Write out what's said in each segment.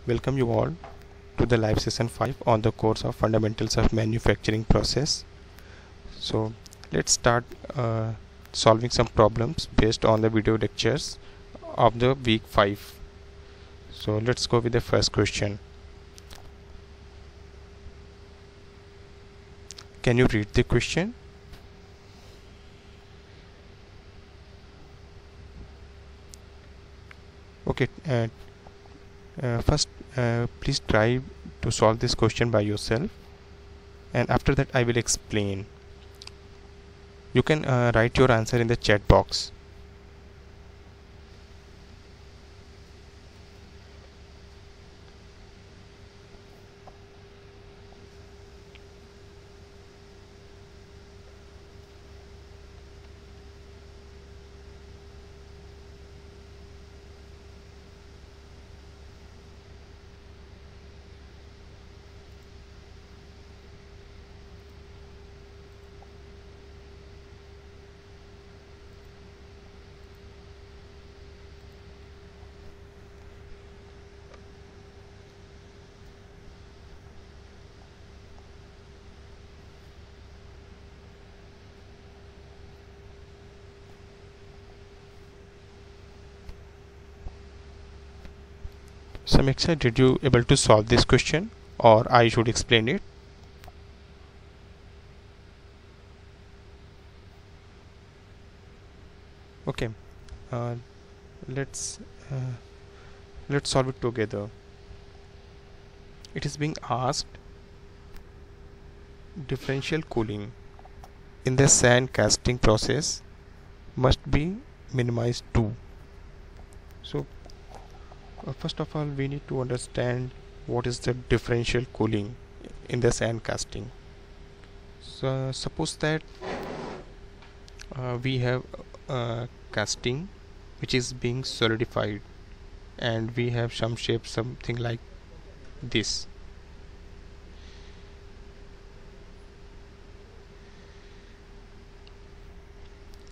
Welcome you all to the live session 5 on the course of Fundamentals of Manufacturing Process. So let's start solving some problems based on the video lectures of the week 5. So let's go with the first question. Can you read the question? Okay, first please try to solve this question by yourself, and after that I will explain. You can write your answer in the chat box. Samiksha, did you able to solve this question, or I should explain it? Okay, uh, let's solve it together. It is being asked, differential cooling in the sand casting process must be minimized to. So first of all, we need to understand what is the differential cooling in the sand casting. So suppose that we have casting which is being solidified, and we have some shape something like this.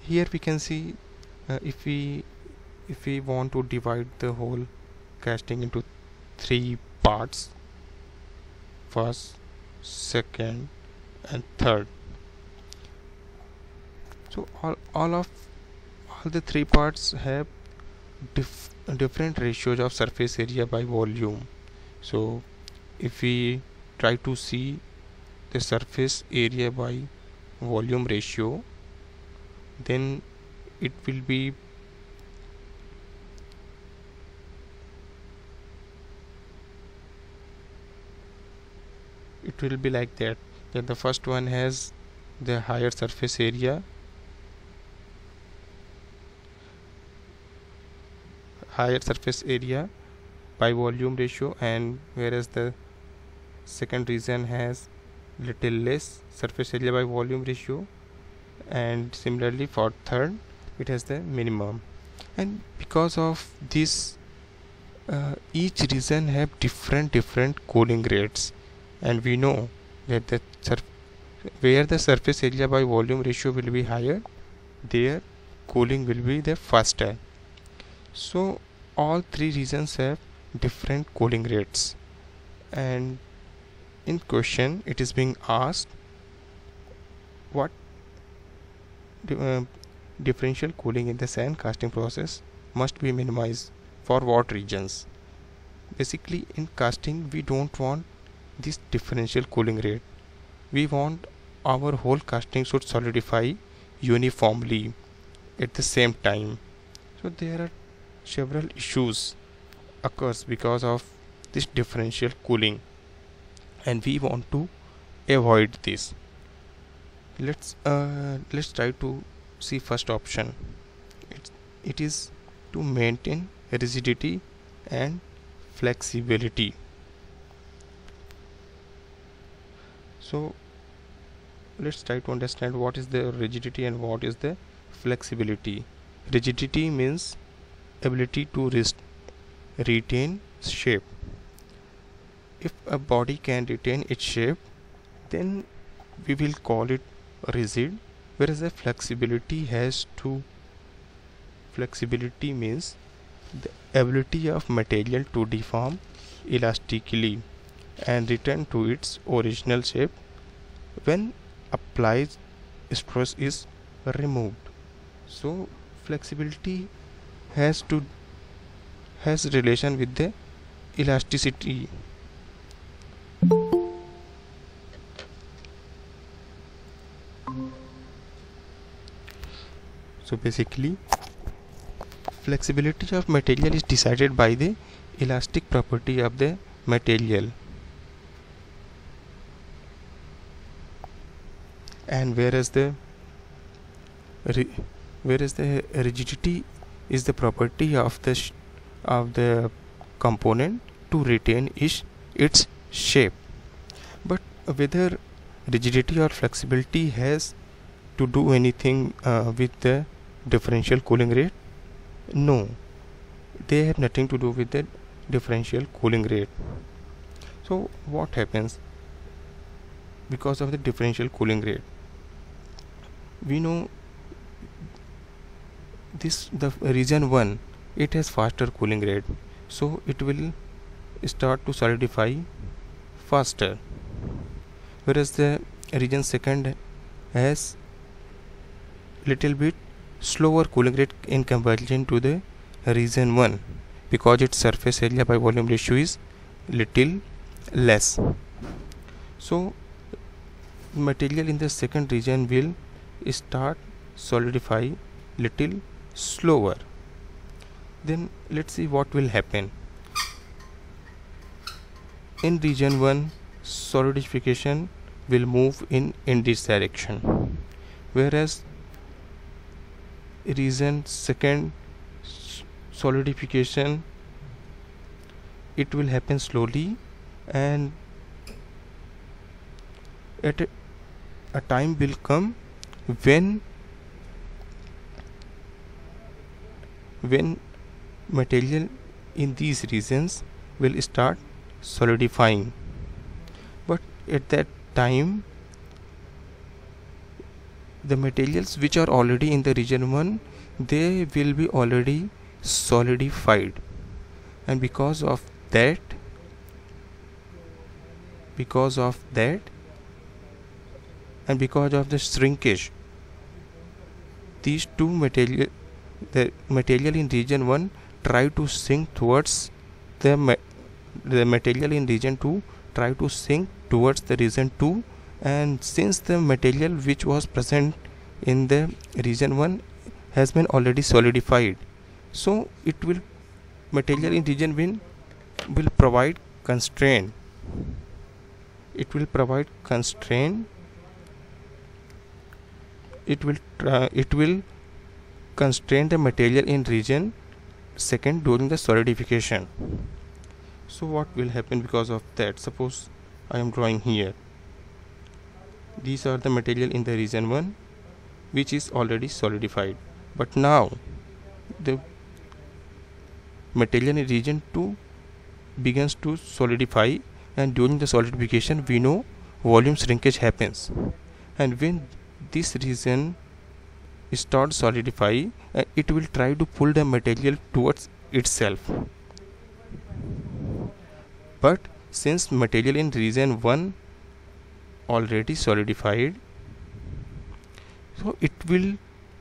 Here we can see if we want to divide the whole casting into 3 parts, first, second and third. So all the 3 parts have different ratios of surface area by volume. So if we try to see the surface area by volume ratio, then it will be like that the first one has the higher surface area, by volume ratio, and whereas the second region has little less surface area by volume ratio, and similarly for third it has the minimum. And because of this each region have different cooling rates, and we know that where the surface area by volume ratio will be higher, there cooling will be the faster. So all 3 regions have different cooling rates, and in question it is being asked what differential cooling in the sand casting process must be minimized for what regions. Basically in casting we don't want this differential cooling rate. We want our whole casting should solidify uniformly at the same time. So there are several issues occurs because of this differential cooling, and we want to avoid this. Let's try to see first option. It is to maintain rigidity and flexibility. So let's try to understand what is the rigidity and what is the flexibility. Rigidity means ability to retain shape. If a body can retain its shape, then we will call it rigid, whereas the flexibility means the ability of material to deform elastically and return to its original shape when applied stress is removed. So flexibility has relation with the elasticity. So basically, flexibility of material is decided by the elastic property of the material, and whereas the rigidity is the property of the component to retain its shape. But whether rigidity or flexibility has to do anything with the differential cooling rate? No, they have nothing to do with the differential cooling rate. So what happens because of the differential cooling rate? We know the region 1, it has faster cooling rate, so it will start to solidify faster, whereas the region 2 has little bit slower cooling rate in comparison to the region 1 because its surface area by volume ratio is little less. So material in the second region will start solidify little slower. Then let's see what will happen. In region 1, solidification will move in this direction, whereas region 2 solidification, it will happen slowly, and at a time will come when material in these regions will start solidifying. But at that time, the materials which are already in the region 1, they will be already solidified, and because of that and because of the shrinkage, these two material, the material in region 1 try to sink towards the material in region 2 try to sink towards the region 2, and since the material which was present in the region 1 has been already solidified, so material in region 1 will provide constraint. It will constrain the material in region 2 during the solidification. So what will happen because of that? Suppose I am drawing here. These are the material in the region 1 which is already solidified, but now the material in region 2 begins to solidify, and during the solidification we know volume shrinkage happens, and when this region starts solidifying, it will try to pull the material towards itself. But since material in region 1 already solidified, so it will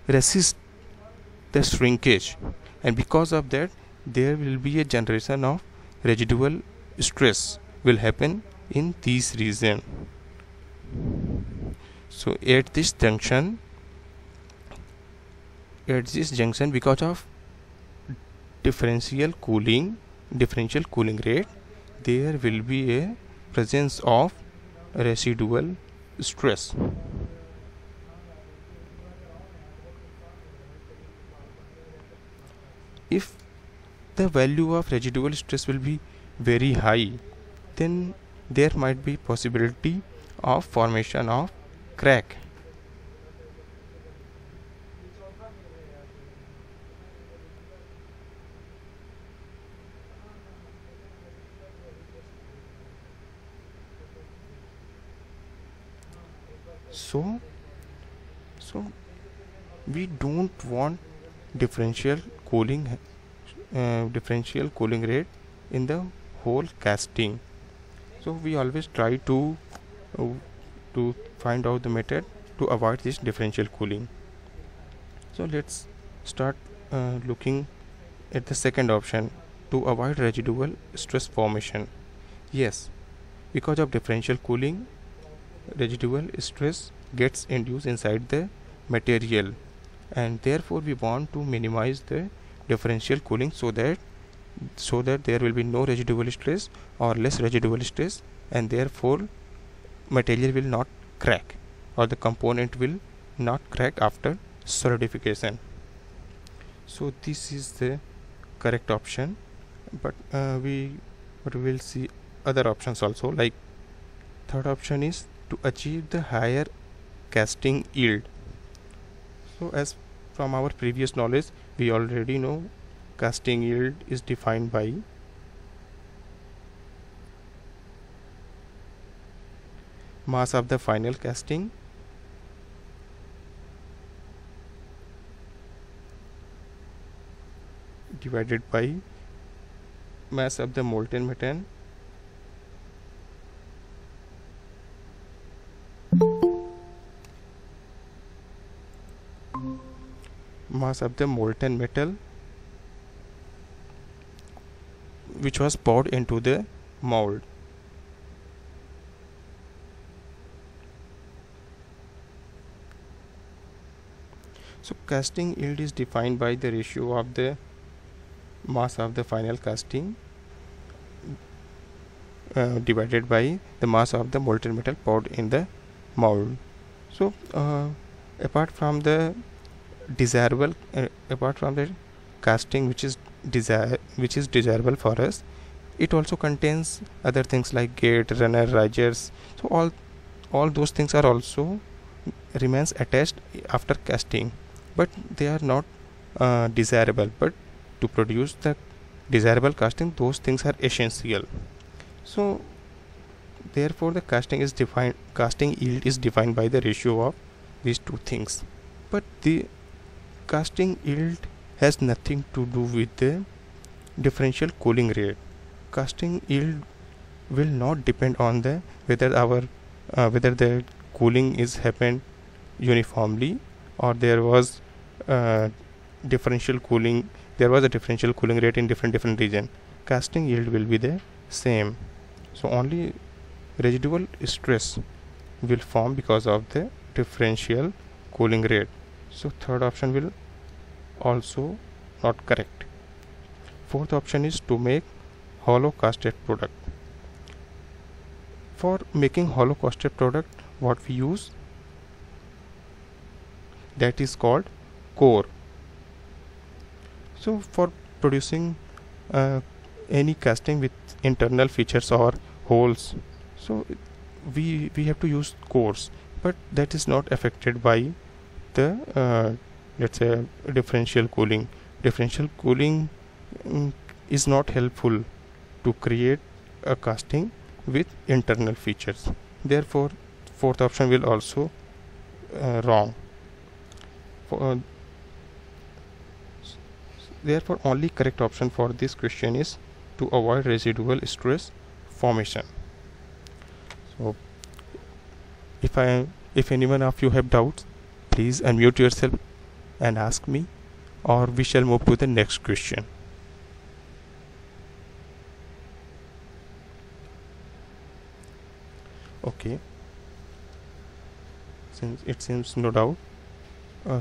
resist the shrinkage, and because of that there will be a generation of residual stress will happen in this region. So at this junction, because of differential cooling rate, there will be a presence of residual stress. If the value of residual stress will be very high, then there might be possibility of formation of crack. So we don't want differential cooling rate in the whole casting. So we always try to find out the method to avoid this differential cooling. So let's start looking at the second option, to avoid residual stress formation. Yes, because of differential cooling, residual stress gets induced inside the material, and therefore we want to minimize the differential cooling so that there will be no residual stress or less residual stress, and therefore material will not crack, or the component will not crack after solidification. So this is the correct option, but we will see other options also. Like third option is to achieve the higher casting yield. So as from our previous knowledge, we already know casting yield is defined by mass of the final casting divided by mass of the molten metal which was poured into the mold. So casting yield is defined by the ratio of the mass of the final casting divided by the mass of the molten metal poured in the mold. So apart from the casting which is desirable for us, it also contains other things like gate, runner, risers. So all those things are also remains attached after casting, but they are not desirable. But to produce the desirable casting, those things are essential. So therefore the casting yield is defined by the ratio of these two things. But the casting yield has nothing to do with the differential cooling rate. Casting yield will not depend on the whether the cooling is happened uniformly, or there was differential cooling rate in different region. Casting yield will be the same. So only residual stress will form because of the differential cooling rate. So third option will also not correct. Fourth option is to make hollow casted product. For making hollow casted product, what we use, that is called core. So for producing any casting with internal features or holes, so we have to use cores, but that is not affected by the let's say differential cooling. Differential cooling is not helpful to create a casting with internal features. Therefore fourth option will also wrong. Therefore only correct option for this question is to avoid residual stress formation. So if anyone of you have doubts, please unmute yourself and ask me, or we shall move to the next question. Okay, since it seems no doubt,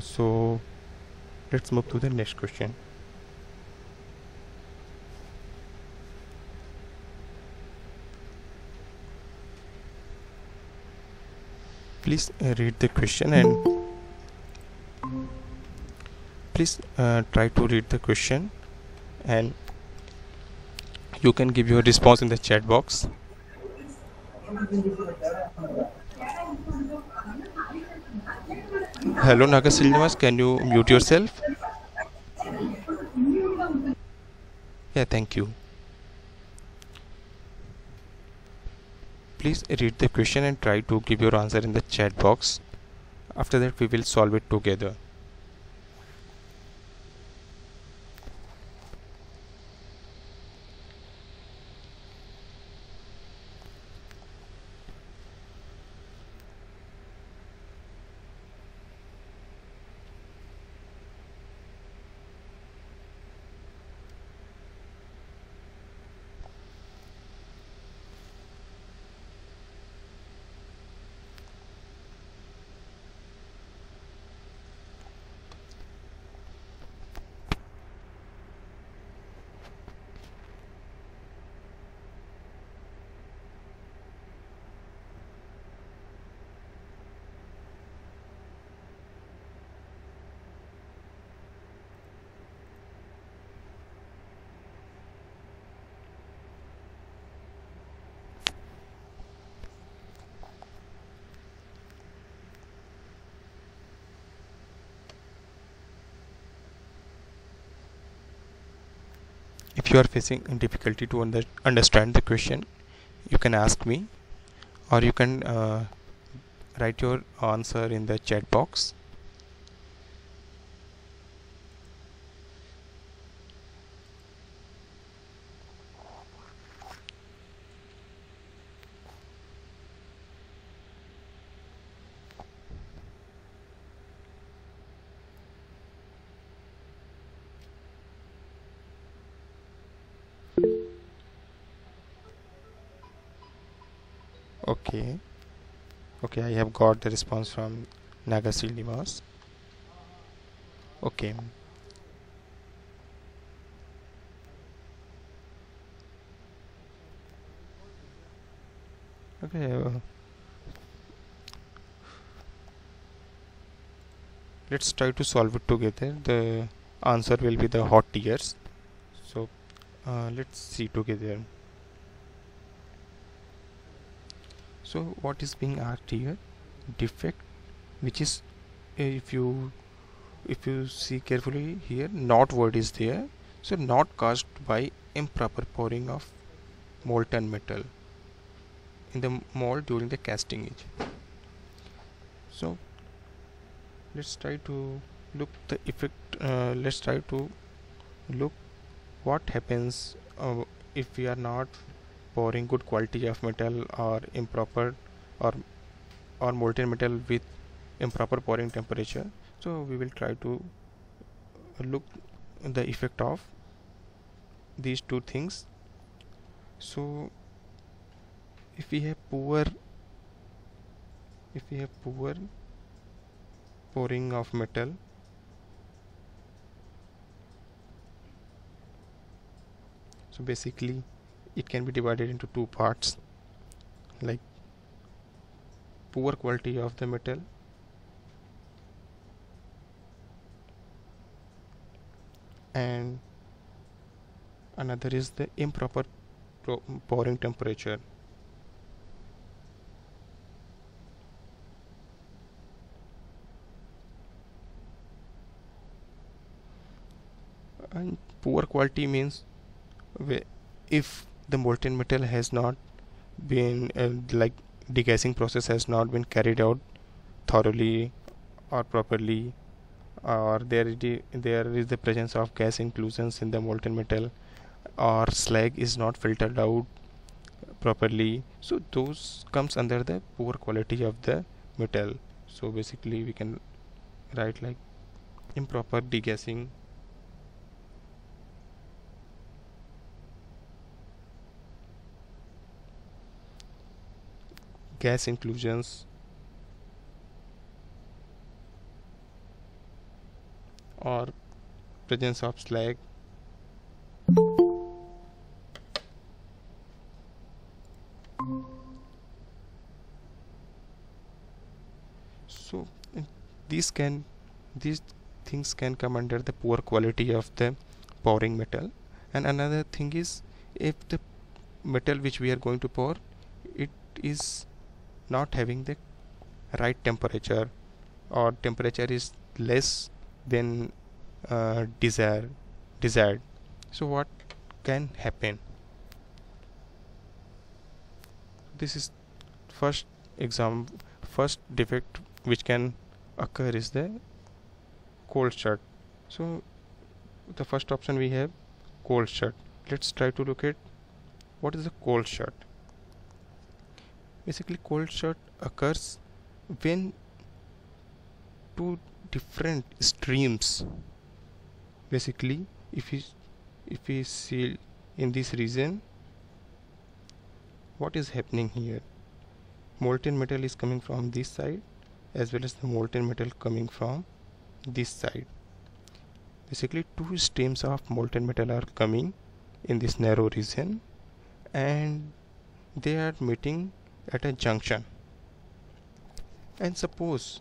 so let's move to the next question. Please read the question, and please try to read the question, and you can give your response in the chat box. Hello Naga Silniwas, can you mute yourself? Yeah, thank you. Please read the question and try to give your answer in the chat box. After that we will solve it together. If you are facing difficulty to understand the question, you can ask me, or you can write your answer in the chat box. Okay, okay, I have got the response from Naga Srinivas. Okay, okay, let's try to solve it together. The answer will be the hot tears. So let's see together. So what is being asked here? Defect, which is, if you see carefully here, not word is there. So not caused by improper pouring of molten metal in the mold during the casting age. So let's try to look the effect. Let's try to look what happens if we are not pouring good quality of metal, or improper, or molten metal with improper pouring temperature. So we will try to look the effect of these two things. So if we have poor pouring of metal, so basically it can be divided into two parts, like poor quality of the metal and another is the improper pouring temperature. And poor quality means if the molten metal has not been like degassing process has not been carried out thoroughly or properly, or there is the presence of gas inclusions in the molten metal, or slag is not filtered out properly, so those comes under the poor quality of the metal. So basically we can write like improper degassing, gas inclusions, or presence of slag. So these can these things can come under the poor quality of the pouring metal. And another thing is, if the metal which we are going to pour, it is not having the right temperature, or temperature is less than desired. So what can happen? This is first first defect which can occur is the cold shut. So the first option we have cold shut. Let's try to look at what is a cold shut. Basically cold shut occurs when two different streams, basically if we see in this region, what is happening here, molten metal is coming from this side as well as the molten metal coming from this side. Basically two streams of molten metal are coming in this narrow region, and they are meeting at a junction. And suppose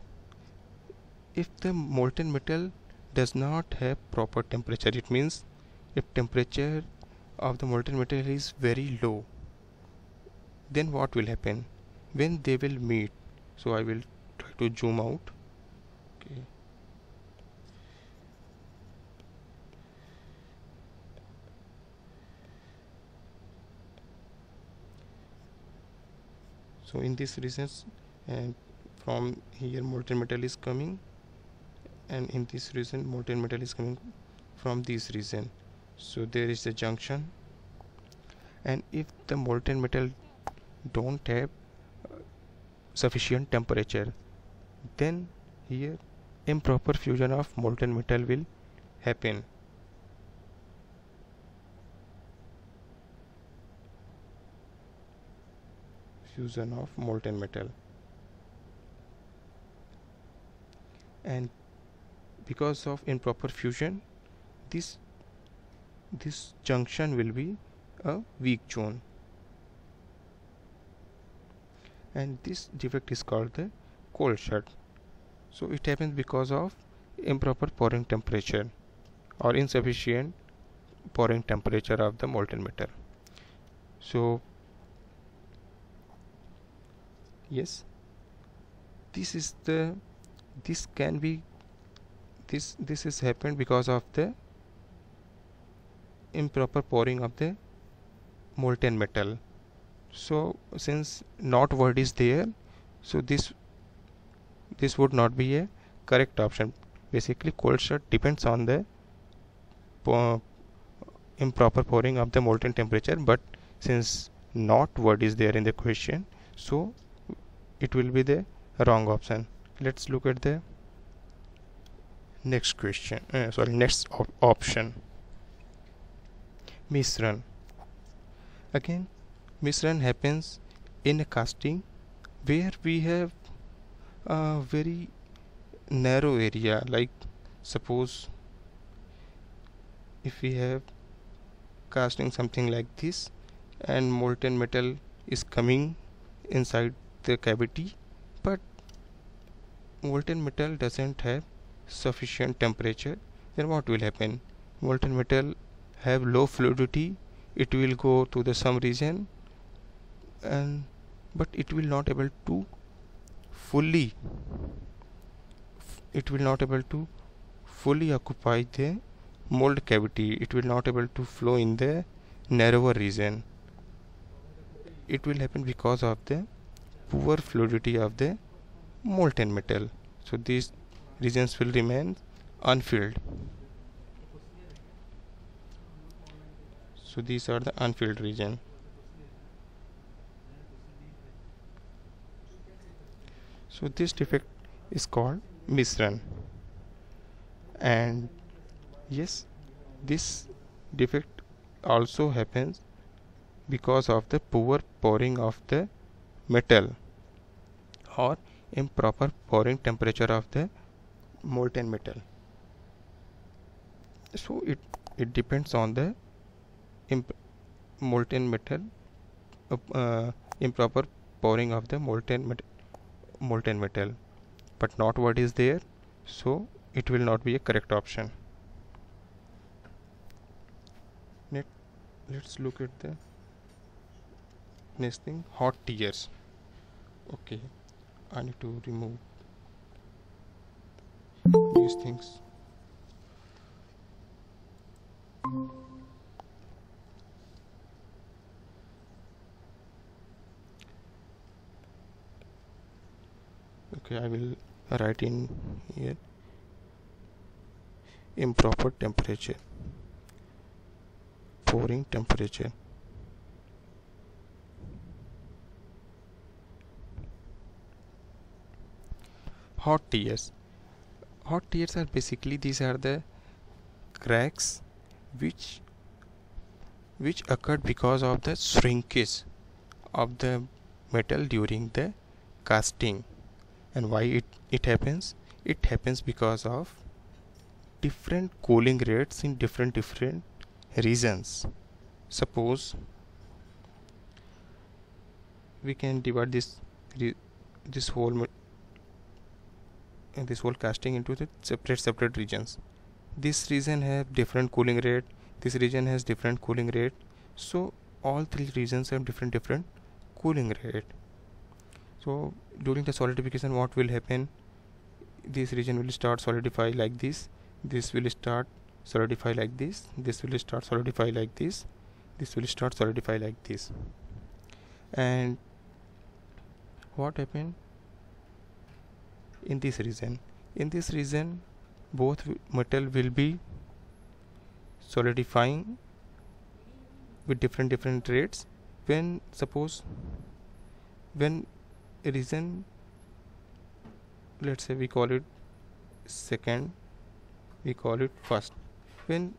if the molten metal does not have proper temperature, it means if temperature of the molten metal is very low, then what will happen when they will meet? So I will try to zoom out. Okay, So in these regions, and from here molten metal is coming, and in this region molten metal is coming from this region. So there is a junction, and if the molten metal don't have sufficient temperature, then here improper fusion of molten metal will happen. Fusion of molten metal, and because of improper fusion, this junction will be a weak zone, and this defect is called the cold shut. So it happens because of improper pouring temperature or insufficient pouring temperature of the molten metal. So yes, this is happened because of the improper pouring of the molten metal. So since not word is there, so this would not be a correct option. Basically cold shut depends on the improper pouring of the molten temperature, but since not word is there in the question, so it will be the wrong option. Let's look at the next question. Next option. Misran. Again, misran happens in a casting where we have a very narrow area. Like suppose if we have casting something like this, and molten metal is coming inside the cavity, but molten metal doesn't have sufficient temperature, then what will happen? Molten metal have low fluidity, it will go to the some region, and but it will not able to fully occupy the mold cavity. It will not able to flow in the narrower region. It will happen because of the poor fluidity of the molten metal. So these regions will remain unfilled. So these are the unfilled region. So this defect is called misran, and yes, this defect also happens because of the poor pouring of the metal or improper pouring temperature of the molten metal. So it depends on the molten metal, improper pouring of the molten metal, but not what is there, so it will not be a correct option. Let's look at the next thing, hot tears. Okay, I need to remove these things. Okay, I will write in here improper temperature, pouring temperature. Hot tears. Hot tears are basically, these are the cracks which occurred because of the shrinkage of the metal during the casting. And why it happens? It happens because of different cooling rates in different regions. Suppose we can divide this whole casting into the separate regions. This region have different cooling rate, this region has different cooling rate, so all three regions have different cooling rate. So during the solidification, what will happen? This region will start solidify like this will start solidify like this will start solidify like this will start solidify like this, and what happened in this region? In this region, both metal will be solidifying with different rates. When suppose when a region, let's say we call it second, we call it first, when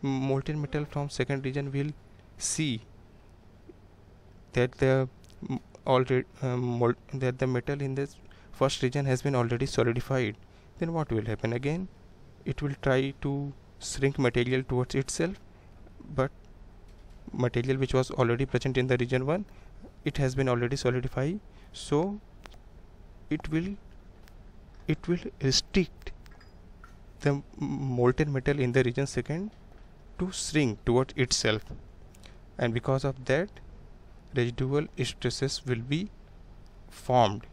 molten metal from second region will see that the that the metal in this first region has been already solidified, then what will happen? Again, it will try to shrink material towards itself, but material which was already present in the region 1, it has been already solidified, so it will restrict the molten metal in the region second to shrink towards itself, and because of that residual stresses will be formed.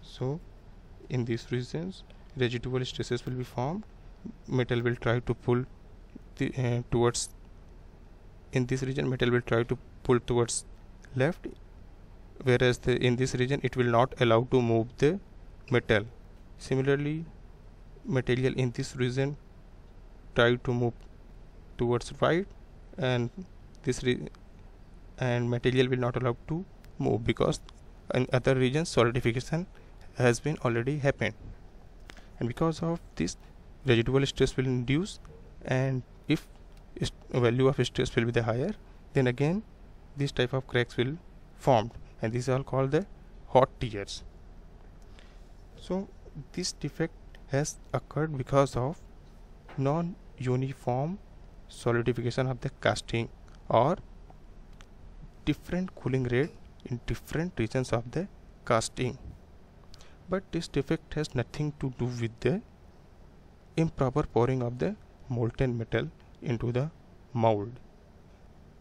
So in these regions residual stresses will be formed. Metal will try to pull towards, in this region metal will try to pull towards left, whereas in this region it will not allow to move the metal. Similarly, material in this region try to move towards right, and and material will not allow to move because in other regions solidification has been already happened, and because of this residual stress will induce, and if value of stress will be the higher, then again this type of cracks will formed, and these are called the hot tears. So this defect has occurred because of non-uniform solidification of the casting or different cooling rate in different regions of the casting. But this defect has nothing to do with the improper pouring of the molten metal into the mold,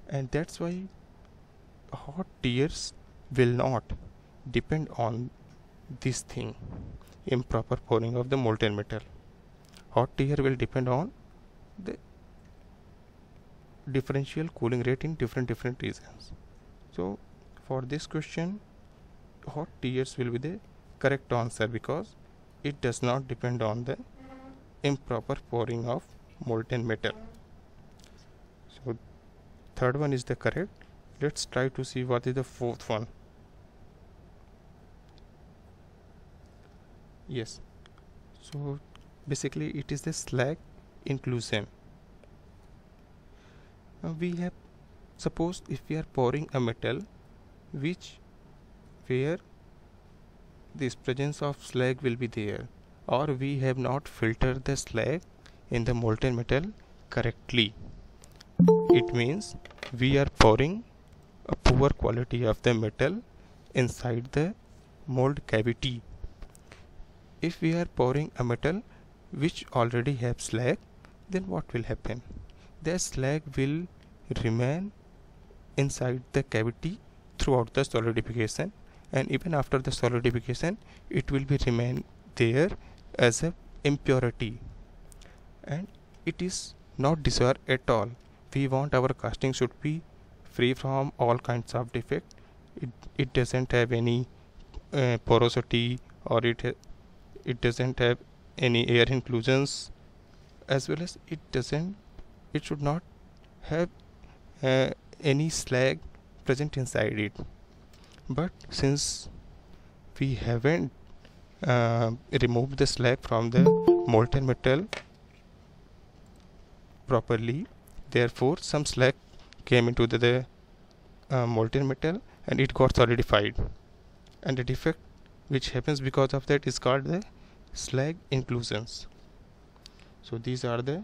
and that's why hot tears will not depend on this thing, improper pouring of the molten metal. Hot tear will depend on the differential cooling rate in different regions. So for this question, hot tears will be the correct answer because it does not depend on the improper pouring of molten metal. So third one is the correct. Let's try to see what is the fourth one. Yes, so basically it is the slag inclusion. Now we have, suppose if we are pouring a metal where this presence of slag will be there, or we have not filtered the slag in the molten metal correctly, it means we are pouring a poor quality of the metal inside the mold cavity. If we are pouring a metal which already have slag, then what will happen? The slag will remain inside the cavity throughout the solidification, and even after the solidification it will be remain there as a impurity, and it is not desired at all. We want our casting should be free from all kinds of defect. It doesn't have any porosity, or it doesn't have any air inclusions, as well as it should not have any slag present inside it. But since we haven't removed the slag from the molten metal properly, therefore some slag came into the molten metal and it got solidified, and the defect which happens because of that is called the slag inclusions. So these are the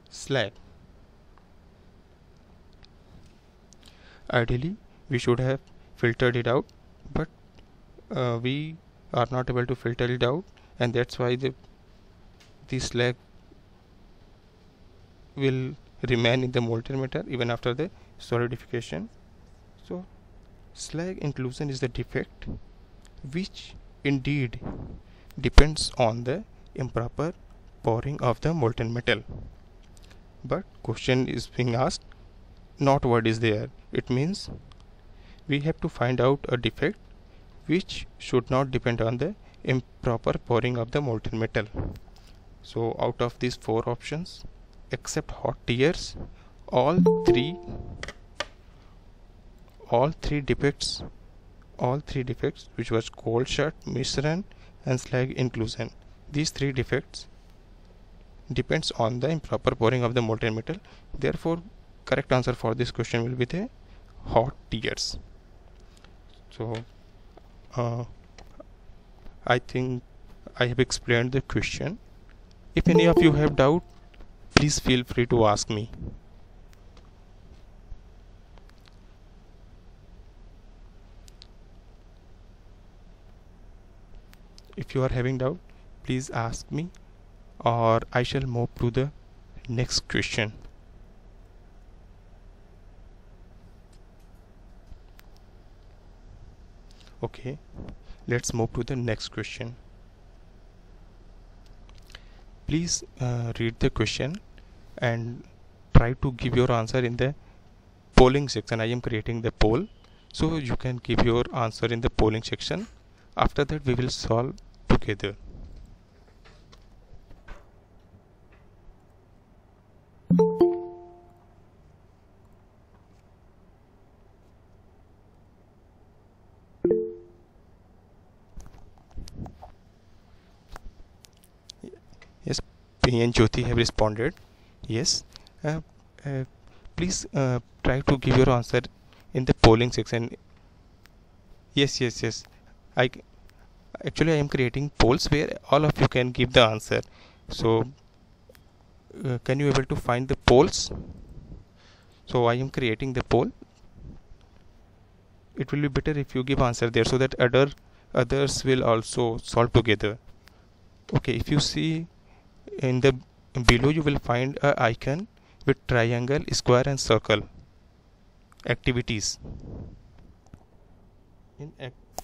slag. Ideally we should have filtered it out, but we are not able to filter it out, and that's why the slag will remain in the molten metal even after the solidification. So slag inclusion is the defect which indeed depends on the improper pouring of the molten metal. But question is being asked, not word is there. It means we have to find out a defect which should not depend on the improper pouring of the molten metal. So out of these four options, except hot tears, all three all three defects all three defects, which was cold shut, misrun and slag inclusion, these three defects depends on the improper pouring of the molten metal. Therefore correct answer for this question will be the hot tears. So I think I have explained the question. If any of you have doubt, please feel free to ask me. If you are having doubt, please ask me, or I shall move to the next question. Okay, let's move to the next question. Please read the question and try to give your answer in the polling section. I am creating the poll, so you can give your answer in the polling section. After that we will solve together. Yes, P and Jyoti have responded. Yes. Uh, uh, Please try to give your answer in the polling section. Yes. I actually I am creating polls where all of you can give the answer. So can you able to find the polls? So I am creating the poll. It will be better if you give answer there, so that others will also solve together. Okay, if you see in the below, you will find a icon with triangle, square and circle activities.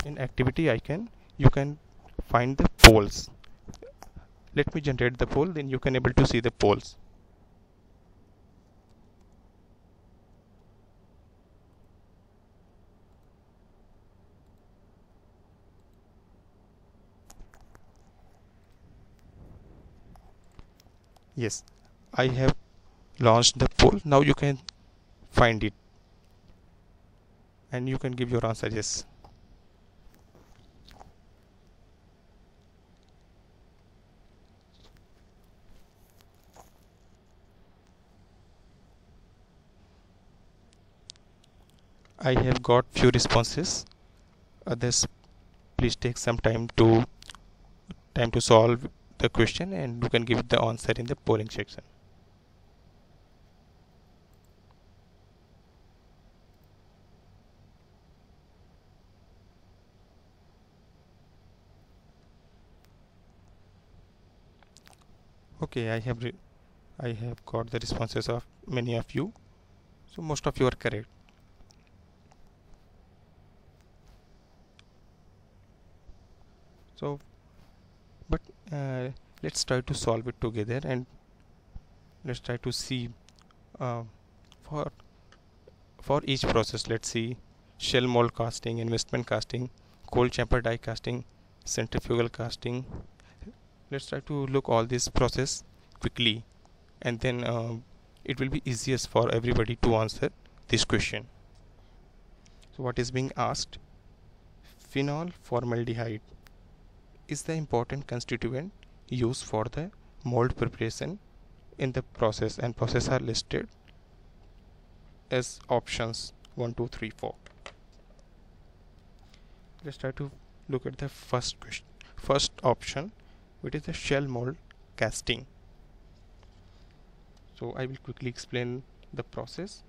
In activity icon you can find the polls. Let me generate the poll, then you can able to see the polls. Yes, I have launched the poll. Now you can find it and you can give your answer. Yes. I have got few responses. Others, please take some time to solve the question, and you can give the answer in the polling section. Okay, I have got the responses of many of you, so most of you are correct. So but let's try to solve it together, and let's try to see uh, for each process. Let's see shell mold casting, investment casting, cold chamber die casting, centrifugal casting. Let's try to look all this process quickly, and then it will be easiest for everybody to answer this question. So what is being asked? Phenol formaldehyde is the important constituent used for the mold preparation in the process, and process are listed as options 1 2 3 4. Let's try to look at the first option, which is the shell mold casting. So I will quickly explain the process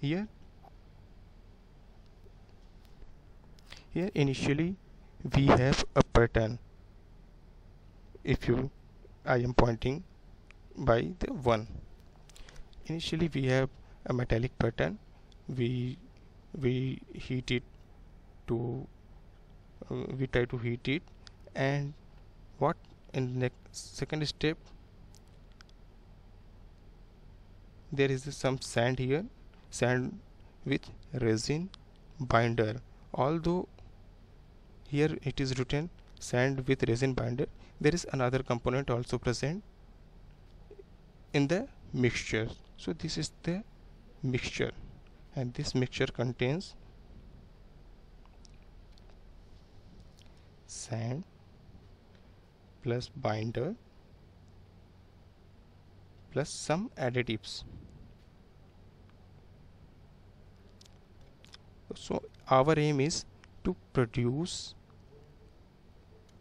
here. Here initially we have a pattern. If you I am pointing by the 1. Initially we have a metallic pattern. We heat it to we try to heat it, and what in the next second step there is some sand here, sand with resin binder. Although here it is written sand with resin binder, there is another component also present in the mixture. So this is the mixture, and this mixture contains sand plus binder plus some additives. So our aim is to produce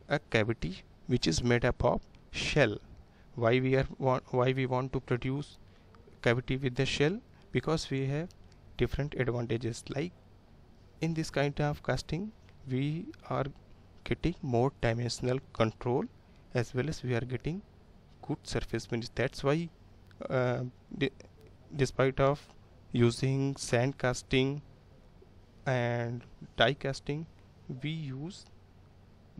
a cavity which is made up of shell. Why we want to produce cavity with the shell? Because we have different advantages. Like in this kind of casting, we are getting more dimensional control, as well as we are getting good surface finish. That's why uh, despite of using sand casting and die casting, we use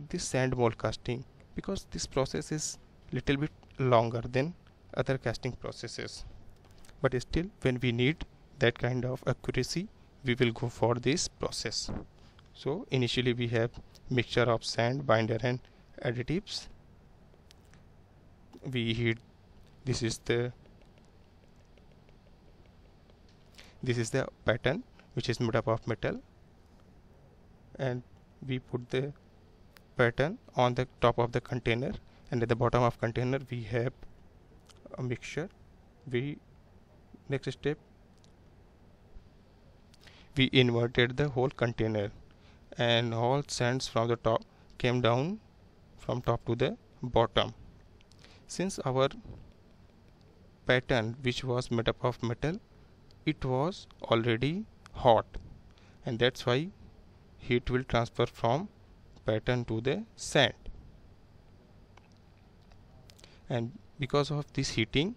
this sand mold casting, because this process is little bit longer than other casting processes. But still, when we need that kind of accuracy, we will go for this process. So initially we have mixture of sand, binder and additives. We heat. This is the pattern which is made up of metal, and we put the pattern on the top of the container, and at the bottom of container we have a mixture. Next step, we inverted the whole container, and all sands from the top came down from top to the bottom. Since our pattern, which was made up of metal, it was already hot, and that's why heat will transfer from pattern to the sand. And because of this heating,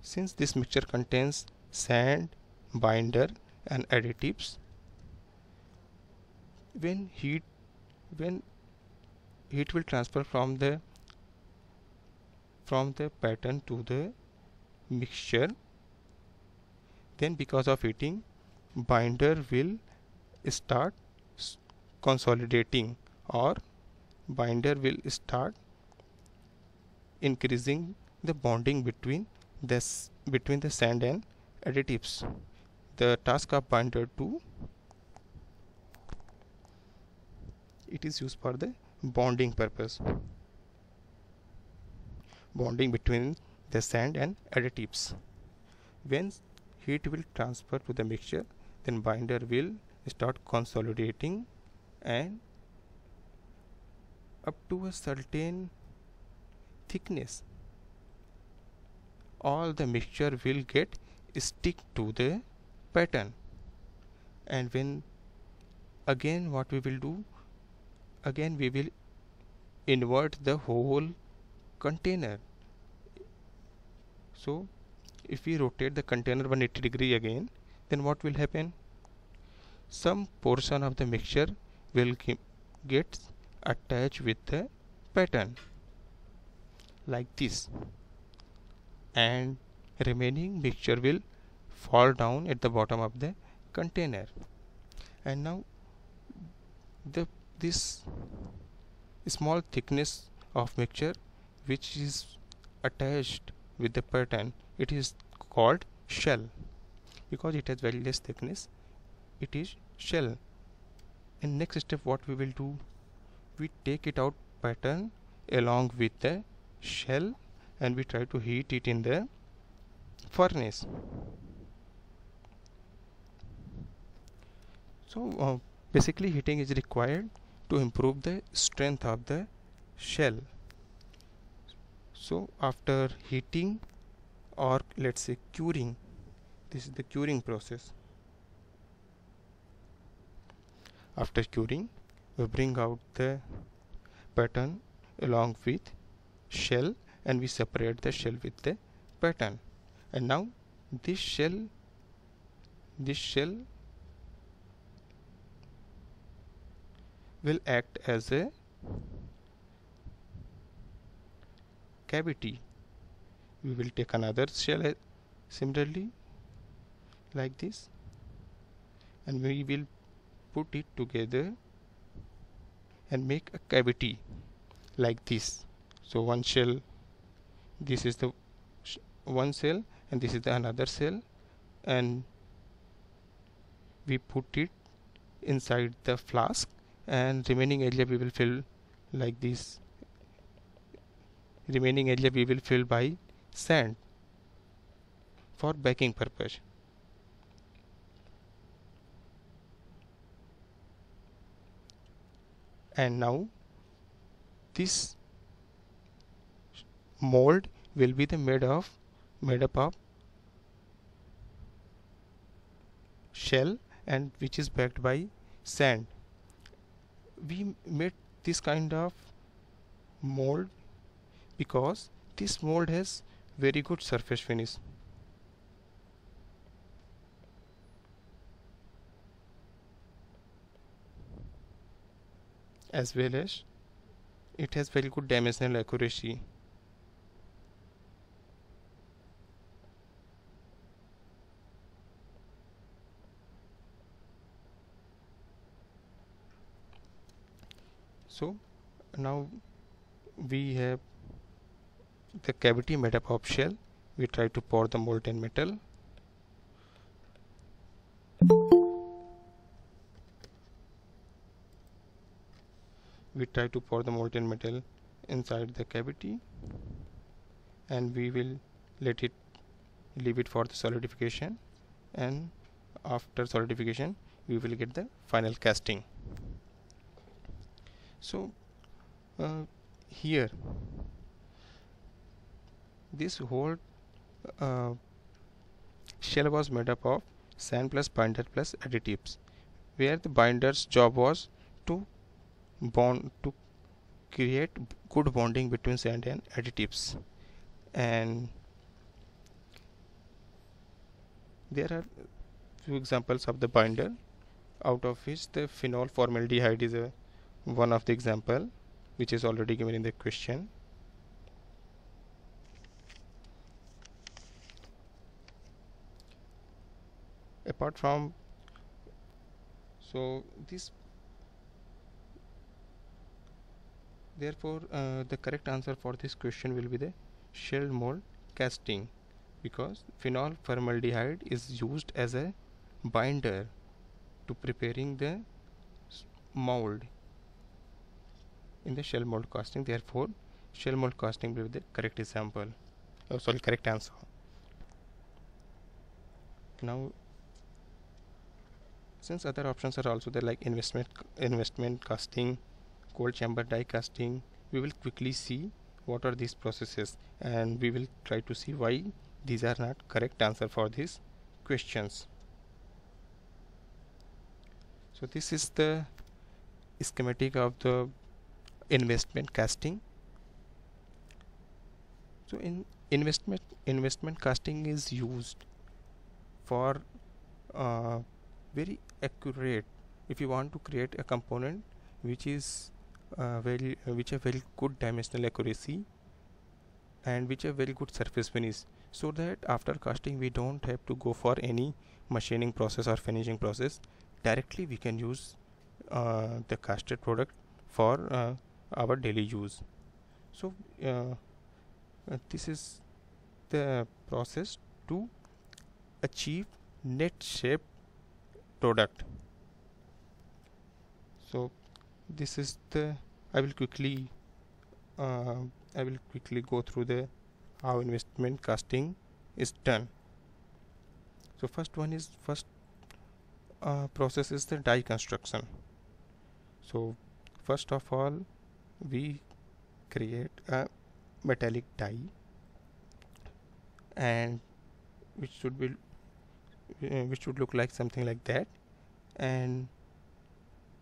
since this mixture contains sand, binder and additives, when heat will transfer from the pattern to the mixture, then because of heating, binder will start consolidating, or binder will start increasing the bonding between the sand and additives. The task of binder to, it is used for the bonding purpose, bonding between the sand and additives. When heat will transfer to the mixture, then binder will start consolidating, and up to a certain thickness, all the mixture will get stick to the pattern. And when again, what we will do, again we will invert the whole container. So if we rotate the container 180 degree again, then what will happen? Some portion of the mixture will get attached with the pattern like this, and remaining mixture will fall down at the bottom of the container. And now this small thickness of mixture which is attached with the pattern, it is called shell. Because it has very less thickness, it is shell. In next step, what we will do, we take it out pattern along with the shell, and we try to heat it in the furnace. So basically heating is required to improve the strength of the shell. So after heating, or let's say curing, this is the curing process. After curing, we bring out the pattern along with shell, and we separate the shell with the pattern. And now this shell will act as a cavity. We will take another similarly like this, and we will put it together and make a cavity like this. So one shell, this is the one cell, and this is the another cell, and we put it inside the flask, and remaining area we will fill like this. Remaining area we will fill by sand for baking purpose. And now this mold will be the made up of shell, and which is backed by sand. We made this kind of mold because this mold has very good surface finish. As well as it has very good dimensional accuracy. So now we have the cavity made up of shell. We try to pour the molten metal. We try to pour the molten metal inside the cavity, and we will leave it for the solidification, and after solidification we will get the final casting. So here this whole shell was made up of sand plus binder plus additives, where the binder's job was to bond, to create good bonding between sand and additives. And there are few examples of the binder, out of which the phenol formaldehyde is one of the example, which is already given in the question. Apart from, so this, therefore the correct answer for this question will be the shell mold casting, because phenol formaldehyde is used as a binder to preparing the mold in the shell mold casting. Therefore shell mold casting will be the correct example, correct answer. Now, since other options are also there, like investment casting, cold chamber die casting, we will quickly see what are these processes, and we will try to see why these are not correct answer for these questions. So this is the schematic of the investment casting. So in investment casting is used for very accurate, if you want to create a component which is which have very good dimensional accuracy and which have very good surface finish, so that after casting we don't have to go for any machining process or finishing process. Directly we can use the casted product for our daily use. So this is the process to achieve net shape product. So this is the, I will quickly go through the how investment casting is done. So first process is the die construction. So first of all we create a metallic die, and which should look like something like that. And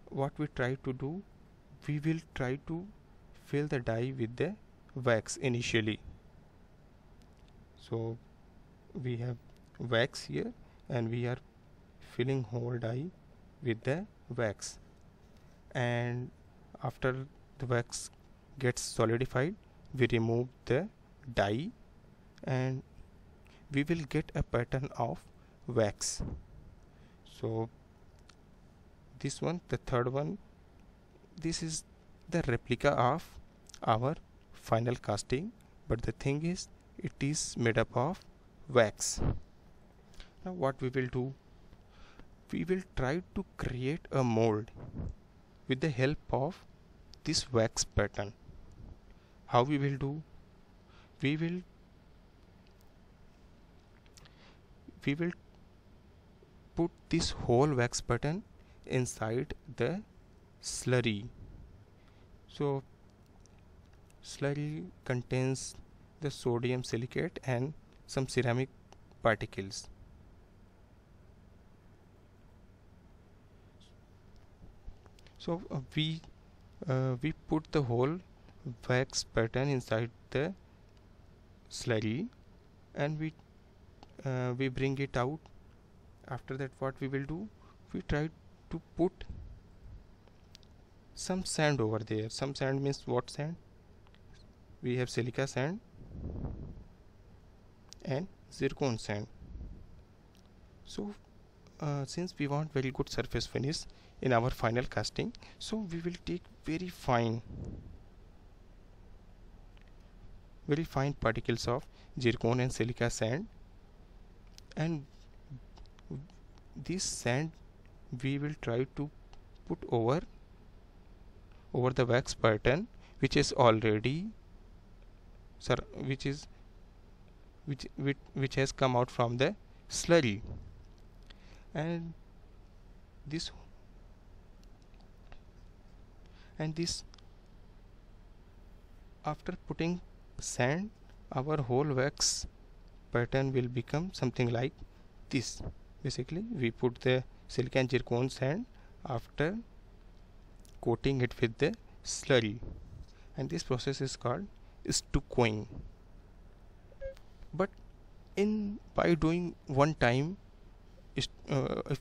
what we try to do, we will try to fill the die with the wax initially. So we have wax here, and we are filling whole die with the wax, and after the wax gets solidified we remove the die, and we will get a pattern of wax. So this one, the third one, this is the replica of our final casting, but the thing is it is made up of wax. Now what we will do, we will try to create a mold with the help of this wax pattern. How we will do, we will put this whole wax pattern inside the slurry. So slurry contains the sodium silicate and some ceramic particles. So we put the whole wax pattern inside the slurry, and we bring it out. After that, what we will do, we try to put some sand over there. Some sand means what sand? We have silica sand and zircon sand. So since we want very good surface finish in our final casting, so we will take very fine particles of zircon and silica sand, and this sand we will try to put over the wax pattern which is already which has come out from the slurry. And this after putting sand, our whole wax pattern will become something like this. Basically, we put the silica and zircon sand after coating it with the slurry, and this process is called stuccoing. But by doing one time, if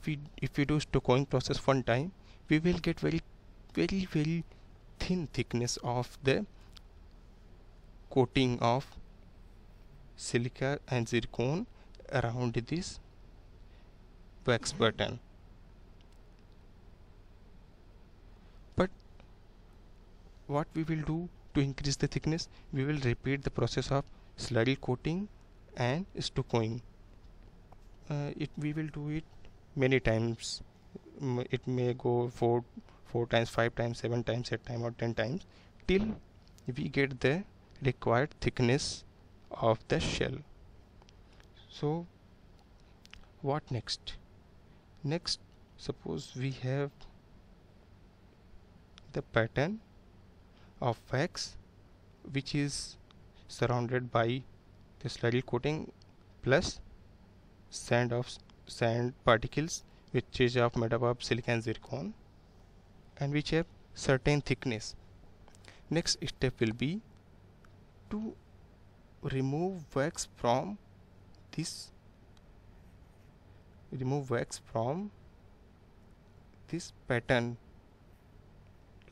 we do stuccoing process one time, we will get very thin thickness of the coating of silica and zircon around this wax pattern. But what we will do to increase the thickness, we will repeat the process of slurry coating and stuccoing. We will do it many times. It may go 4 times, 5 times, 7 times, 8 times or 10 times till we get the required thickness of the shell. So what next? Suppose we have the pattern of wax which is surrounded by the slurry coating plus sand particles which is made up of silica and zircon, and which have certain thickness. Next step will be to remove wax from this pattern,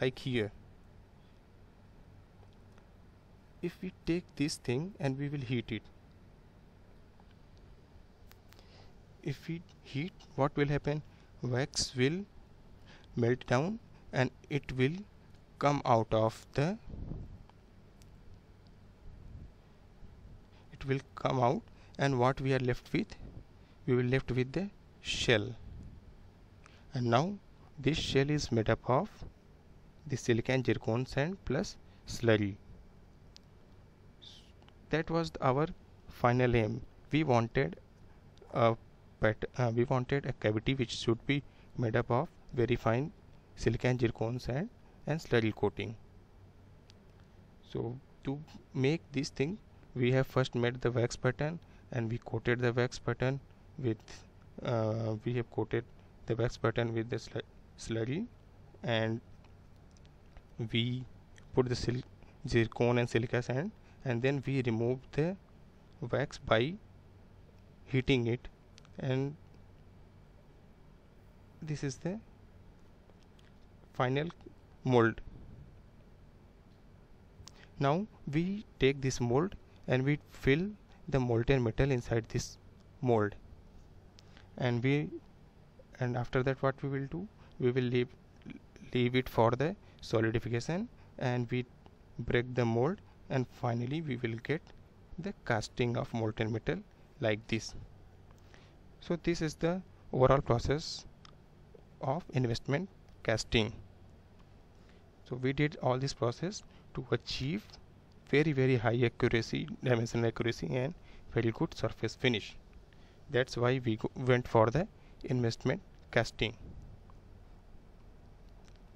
like here. If we take this thing and we will heat it, if we heat, what will happen? Wax will melt down and it will come out of the and what we are left with? We will left with the shell. And now this shell is made up of the silica and zircon sand plus slurry. That was our final aim. We wanted a cavity which should be made up of very fine silica and zircon sand and slurry coating. So to make this thing, we have first made the wax pattern and we coated the wax pattern with the slurry, and we put the zircon and silica sand, and then we removed the wax by heating it, and this is the final mold. Now we take this mold and we fill the molten metal inside this mold. And after that, what we will do, we will leave it for the solidification, and we break the mold, and finally we will get the casting of molten metal like this. So this is the overall process of investment casting. So we did all this process to achieve very high accuracy, dimensional accuracy, and very good surface finish. That's why we went for the investment casting.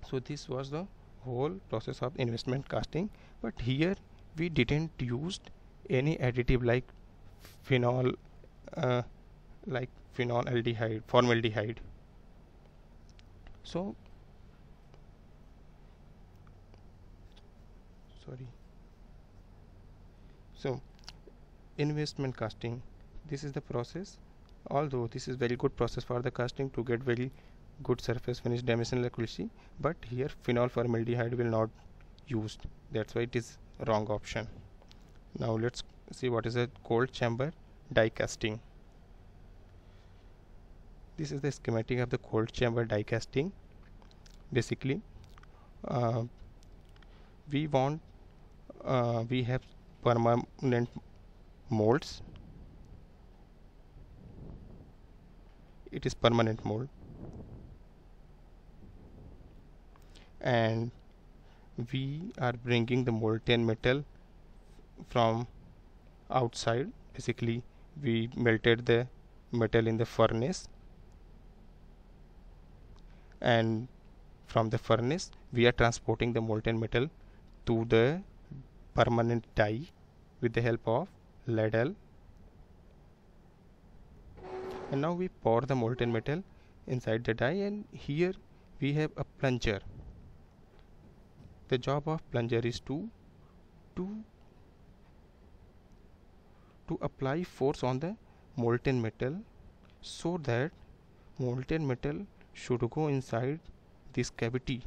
So this was the whole process of investment casting, but here we didn't use any additive like phenol aldehyde, formaldehyde. So investment casting, this is the process. Although this is very good process for the casting to get very good surface finish, dimensional accuracy, but here phenol formaldehyde will not used. That's why it is wrong option. Now let's see what is a cold chamber die casting. This is the schematic of the cold chamber die casting. Basically, we have permanent molds. It is permanent mold, and we are bringing the molten metal from outside. Basically, we melted the metal in the furnace, and from the furnace we are transporting the molten metal to the permanent die with the help of ladle. And now we pour the molten metal inside the die, and here we have a plunger. The job of plunger is to apply force on the molten metal, so that molten metal should go inside this cavity.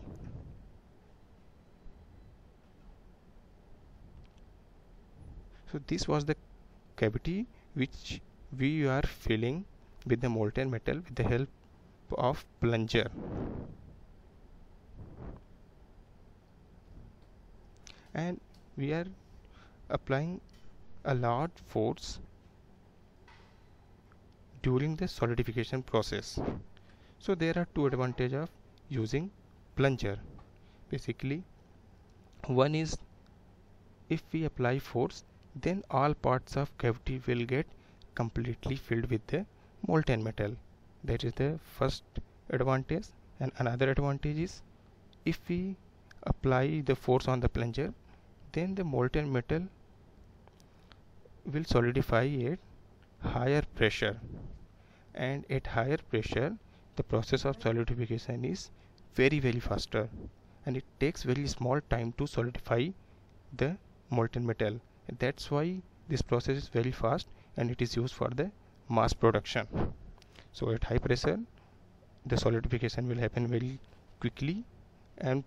So this was the cavity which we are filling with the molten metal with the help of plunger. And we are applying a lot force during the solidification process. So there are two advantages of using plunger. Basically, one is, if we apply force, then all parts of cavity will get completely filled with the molten metal. That is the first advantage. And another advantage is, if we apply the force on the plunger, then the molten metal will solidify at higher pressure, and at higher pressure the process of solidification is very faster, and it takes very small time to solidify the molten metal. That's why this process is very fast, and it is used for the mass production. So at high pressure the solidification will happen very quickly, and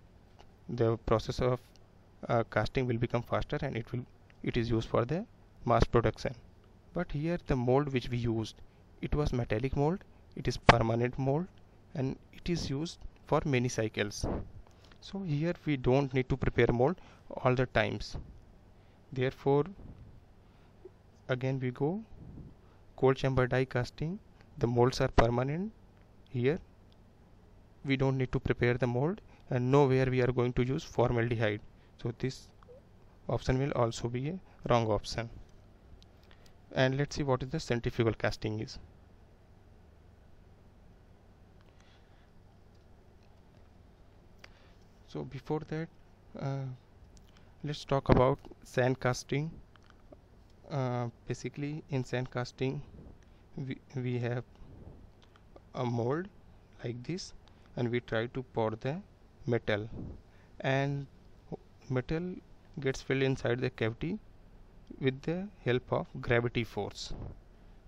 the process of casting will become faster, and it is used for the mass production. But here the mold which we used, it was metallic mold, it is permanent mold, and it is used for many cycles. So here we don't need to prepare mold all the times. Therefore, again we go cold chamber die casting. The molds are permanent. Here we don't need to prepare the mold, and nowhere we are going to use formaldehyde. So this option will also be a wrong option. And let's see what is the centrifugal casting is. So before that, let's talk about sand casting. Basically, in sand casting we have a mold like this, and we try to pour the metal, and metal gets filled inside the cavity with the help of gravity force.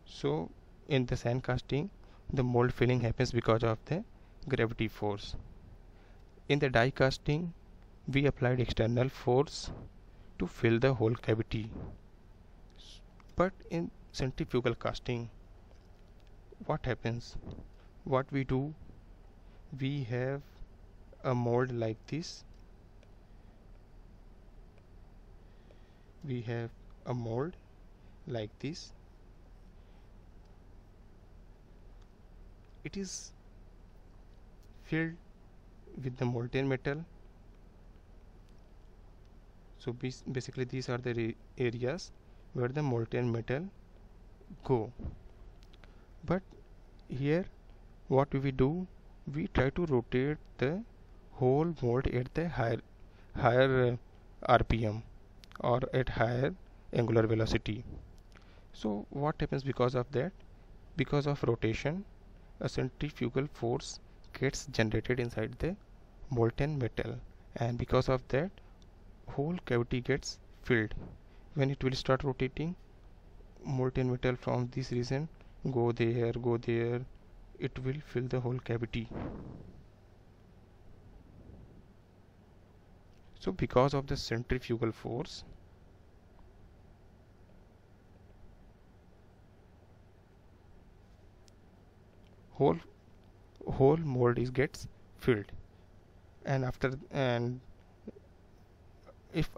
So in the sand casting, the mold filling happens because of the gravity force. In the die casting, we applied external force to fill the whole cavity, But in centrifugal casting, what happens? What we do, we have a mold like this. We have a mold like this. It is filled with the molten metal. So basically these are the areas where the molten metal go. But here what we do, we try to rotate the whole mold at the higher RPM, or at higher angular velocity. So what happens because of that? Because of rotation, a centrifugal force gets generated inside the molten metal, and because of that, whole cavity gets filled. When it will start rotating, molten metal from this region go there, it will fill the whole cavity. So because of the centrifugal force, whole mold is gets filled. And if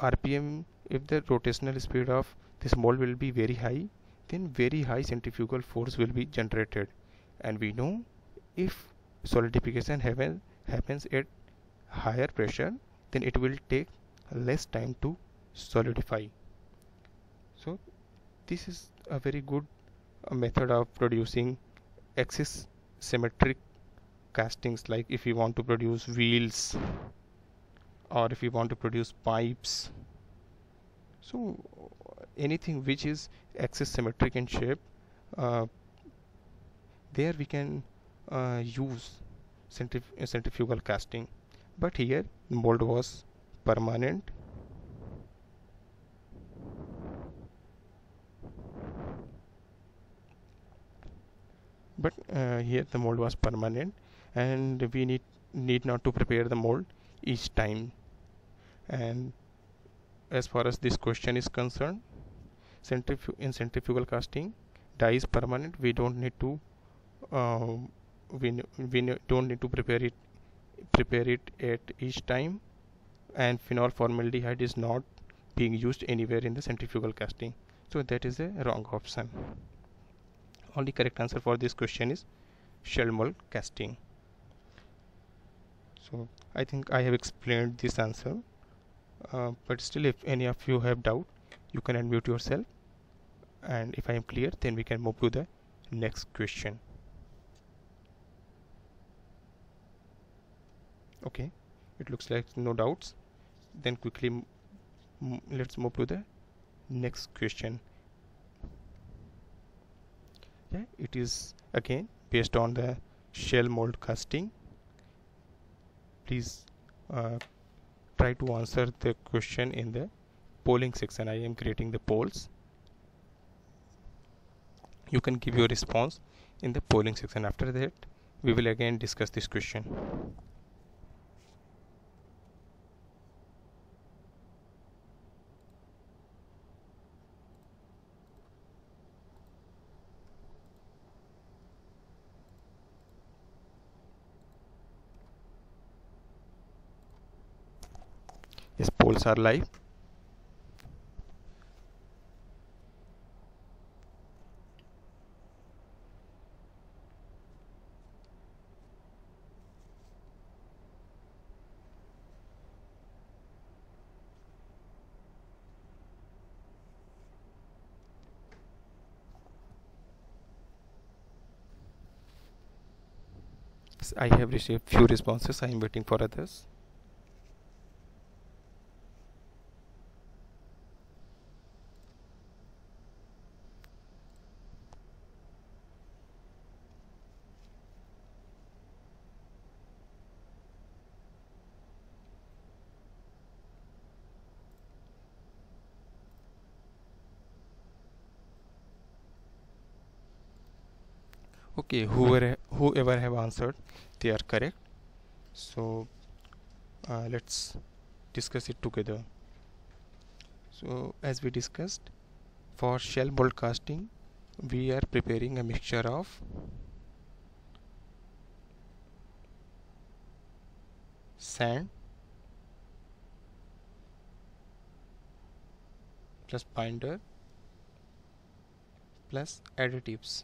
the rotational speed of this mold will be very high, then very high centrifugal force will be generated. And we know, if solidification happens at higher pressure, then it will take less time to solidify. So this is a very good method of producing axis symmetric castings, like if you want to produce wheels, or if you want to produce pipes. So anything which is axis symmetric in shape, there we can use centrifugal casting. But here mold was permanent. Here the mold was permanent, and we need not to prepare the mold each time. And as far as this question is concerned, in centrifugal casting, die is permanent. We don't need to don't need to prepare it at each time, and phenol formaldehyde is not being used anywhere in the centrifugal casting. So that is a wrong option. Only correct answer for this question is shell mold casting. So I think I have explained this answer, but still, if any of you have doubt, you can unmute yourself, and if I am clear, then we can move to the next question. Okay, it looks like no doubts. Then quickly let's move to the next question. Yeah, it is again based on the shell mold casting. Please try to answer the question in the polling section. I am creating the polls. You can give your response in the polling section. After that, we will again discuss this question. Yes, polls are live. Yes, I have received few responses. I am waiting for others. Okay, whoever have answered, they are correct. So let's discuss it together. So as we discussed, For shell mold casting, we are preparing a mixture of sand plus binder plus additives.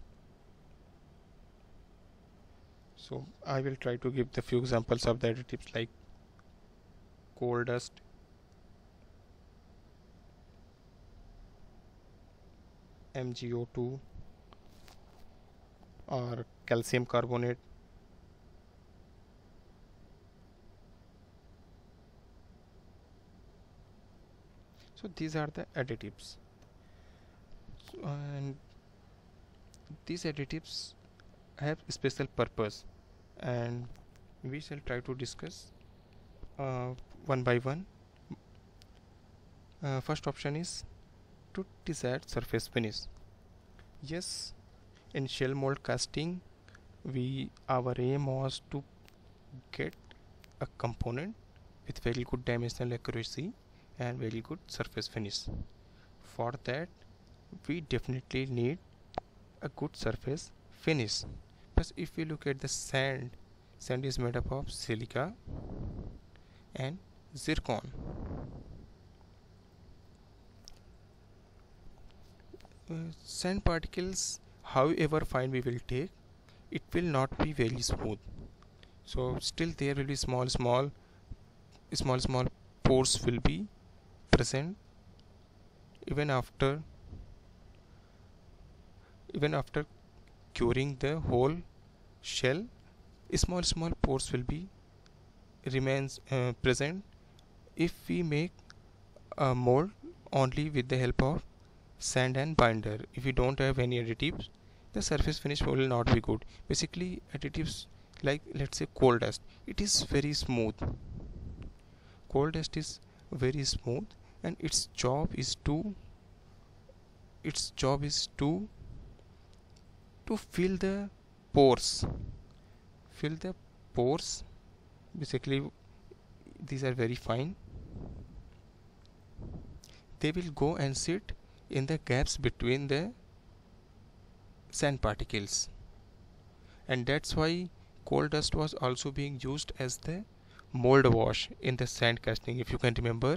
So I will try to give the few examples of the additives like coal dust, MgO2 or calcium carbonate, so these are the additives. And these additives have special purpose, and we shall try to discuss one by one. First option is to desired surface finish. Yes, in shell mold casting, our aim was to get a component with very good dimensional accuracy and very good surface finish. For that, we definitely need a good surface finish. Plus, if we look at the sand is made up of silica and zircon. Sand particles, however fine we will take, it will not be very smooth. So still there will be small pores will be present even after curing the whole shell. Small pores will be remains present if we make a mold only with the help of sand and binder. If we don't have any additives, the surface finish will not be good. Basically, additives like, let's say, coal dust, it is very smooth. Coal dust is very smooth, and its job is to fill the pores. Basically, these are very fine. They will go and sit in the gaps between the sand particles, and that's why coal dust was also being used as the mold wash in the sand casting, if you can remember.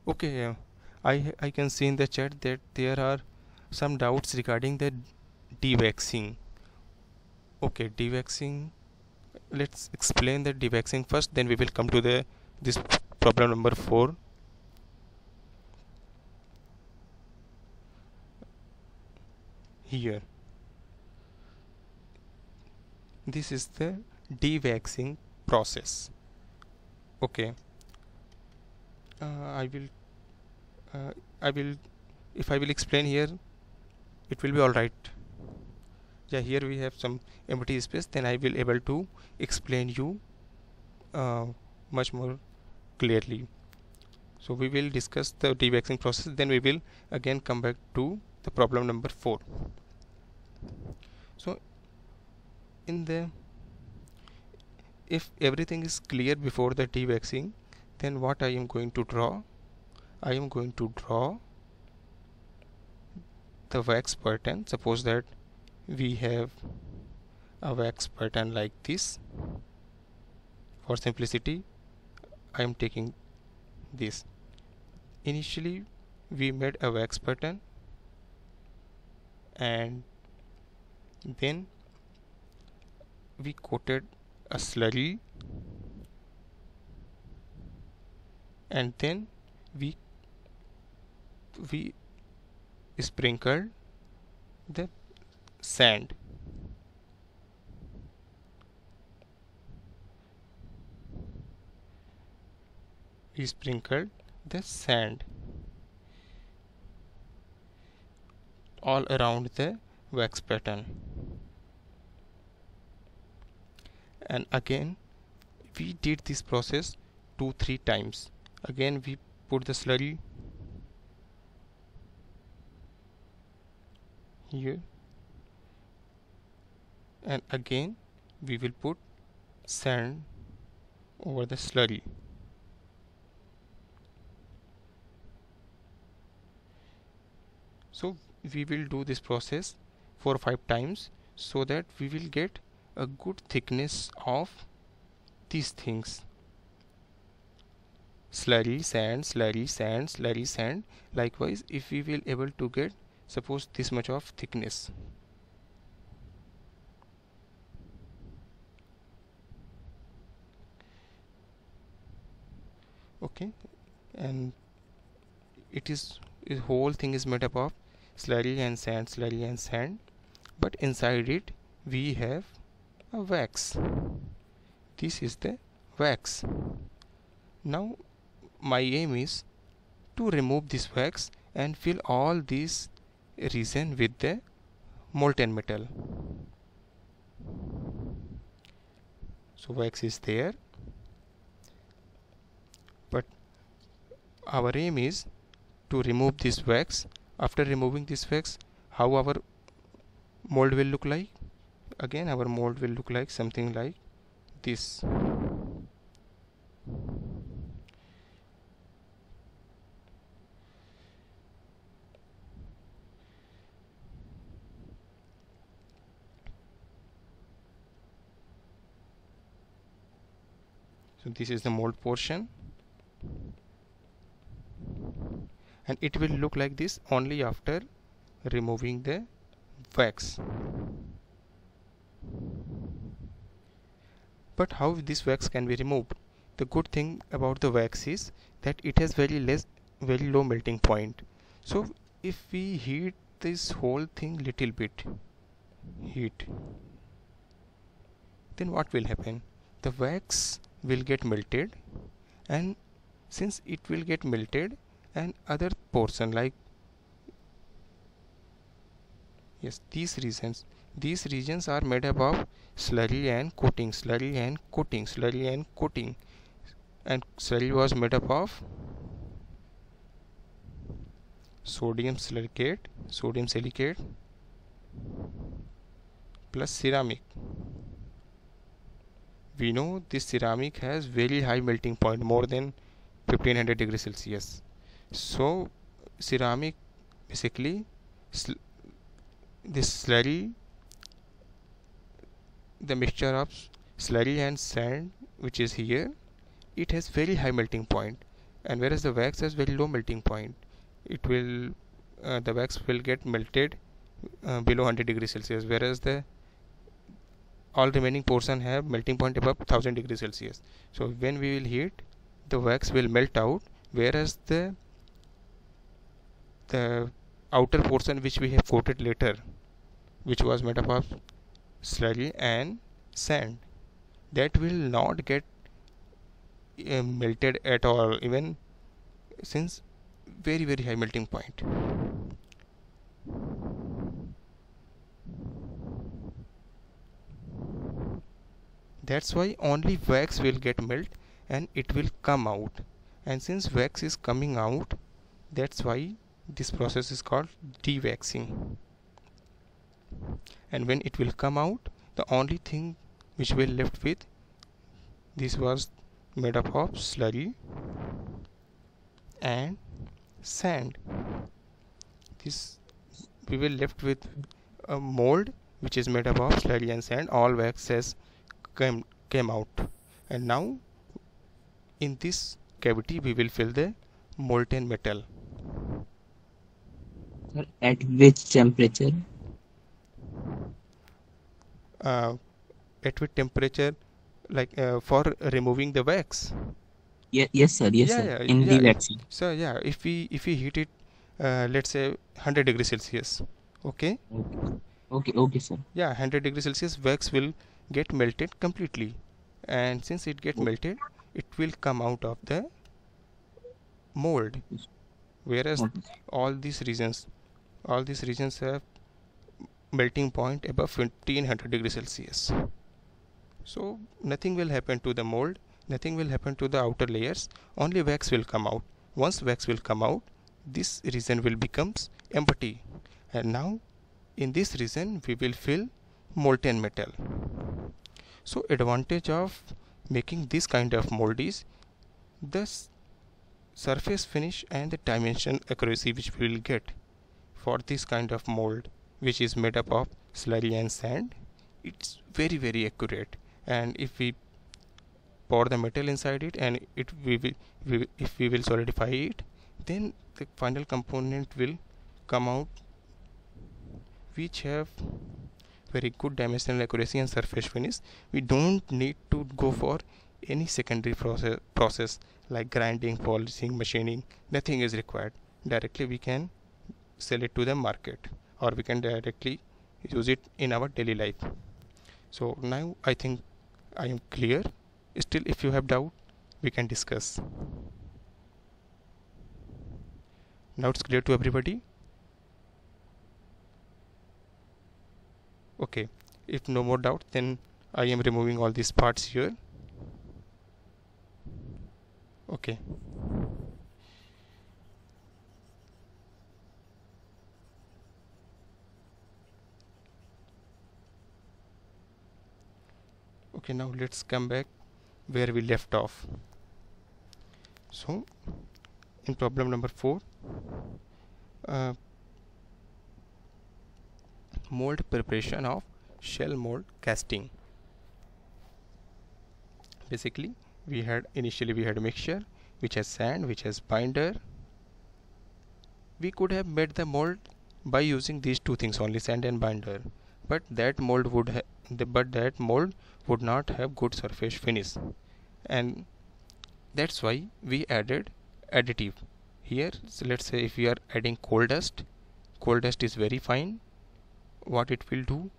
Okay, I can see in the chat that there are some doubts regarding the dewaxing. Okay, dewaxing, let's explain the dewaxing first, then we will come to this problem number 4. Here, this is the dewaxing process. Okay, I will if I will explain here, it will be all right. Yeah, here we have some empty space, then I will able to explain you much more clearly. So we will discuss the dewaxing process, then we will again come back to the problem number 4. So if everything is clear before the dewaxing, then what I am going to draw? I am going to draw the wax pattern. Suppose that we have a wax pattern like this. For simplicity, I am taking this. Initially, we made a wax pattern, and then we coated a slurry, and then we sprinkled the sand. We sprinkled the sand all around the wax pattern, and again we did this process 2-3 times. Again we put the slurry here, and again we will put sand over the slurry. So we will do this process 4 or 5 times so that we will get a good thickness of these things: slurry, sand, slurry, sand, slurry, sand. Likewise, if we will able to get suppose this much of thickness, okay, and it is the whole thing is made up of slurry and sand, slurry and sand, but inside it we have a wax. This is the wax. Now my aim is to remove this wax and fill all these region with the molten metal. So wax is there, but our aim is to remove this wax. After removing this wax, how our mold will look like? Again, our mold will look like something like this. So this is the mold portion, and it will look like this only after removing the wax. But how this wax can be removed? The good thing about the wax is that it has very low melting point. So if we heat this whole thing little bit, then what will happen? The wax will get melted, and since it will get melted, and other portion like these regions are made up of slurry and coating, slurry and coating, slurry and coating, and slurry was made up of sodium silicate plus ceramic. We know this ceramic has very high melting point, more than 1500 degrees Celsius. So ceramic basically this slurry, the mixture of slurry and sand which is here, it has very high melting point, and whereas the wax has very low melting point. It will the wax will get melted below 100 degrees Celsius, whereas the all remaining portion have melting point above 1000 degrees Celsius. So when we will heat, the wax will melt out, whereas the outer portion which we have coated later, which was made up of slurry and sand, that will not get melted at all, even since very high melting point. That's why only wax will get melt and it will come out, and since wax is coming out, that's why this process is called dewaxing. And when it will come out, the only thing which will left with, this was made up of slurry and sand. This we will left with a mold which is made up of slurry and sand. All wax has came out, and now in this cavity we will fill the molten metal. At which temperature? At which temperature? Like for removing the wax? Yes sir, yes sir. In the waxing. So yeah, if we heat it let's say 100 degrees Celsius, okay, Sir. Yeah, 100 degrees Celsius, wax will get melted completely, and since it get melted, it will come out of the mold, whereas all these regions have melting point above 1500 degrees Celsius. So nothing will happen to the mold, nothing will happen to the outer layers, only wax will come out. Once wax will come out, this region will becomes empty, and now in this region we will fill molten metal. So advantage of making this kind of mold is the surface finish and the dimension accuracy which we will get for this kind of mold, which is made up of slurry and sand. It's very accurate, and if we pour the metal inside it and if we will solidify it, then the final component will come out which have very good dimensional accuracy and surface finish. We don't need to go for any secondary process like grinding, polishing, machining. Nothing is required. Directly we can sell it to the market, or we can directly use it in our daily life. So now I think I am clear. Still, if you have doubt, we can discuss. Now it's clear to everybody. Okay, if no more doubt, then I am removing all these parts here. Okay. Okay, now let's come back where we left off. So in problem number 4, mold preparation of shell mold casting. Basically initially we had a mixture which has sand, which has binder. We could have made the mold by using these two things only, sand and binder, but that mold would not have good surface finish, and that's why we added additive here. So let's say if we are adding coal dust is very fine. What it will do,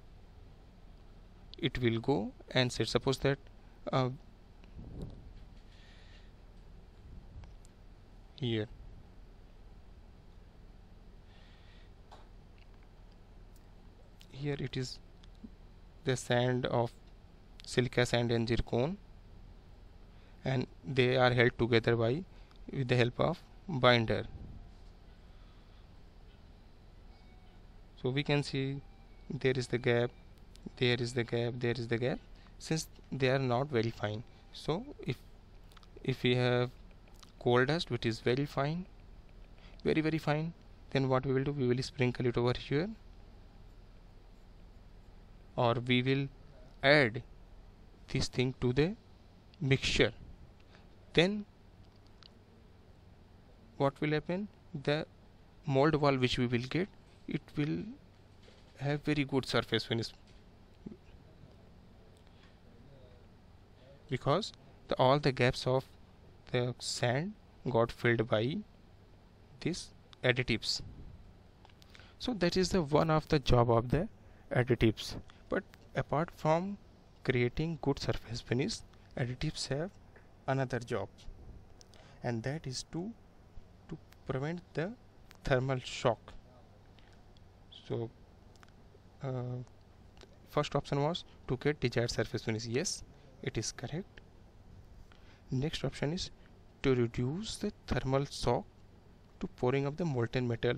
it will go and say, suppose that here it is the sand of silica sand and zircon, and they are held together by with the help of binder. So we can see there is the gap, there is the gap, there is the gap, since they are not very fine. So if we have coal dust which is very fine, very fine, then what we will do, we will sprinkle it over here, or we will add this thing to the mixture. Then what will happen, the mold wall which we will get, it will have very good surface finish, because all the gaps of the sand got filled by these additives. So that is the one of the job of the additives. But apart from creating good surface finish, additives have another job, and that is to prevent the thermal shock. So first option was to get desired surface finish. Yes, it is correct. Next option is to reduce the thermal shock to pouring of the molten metal.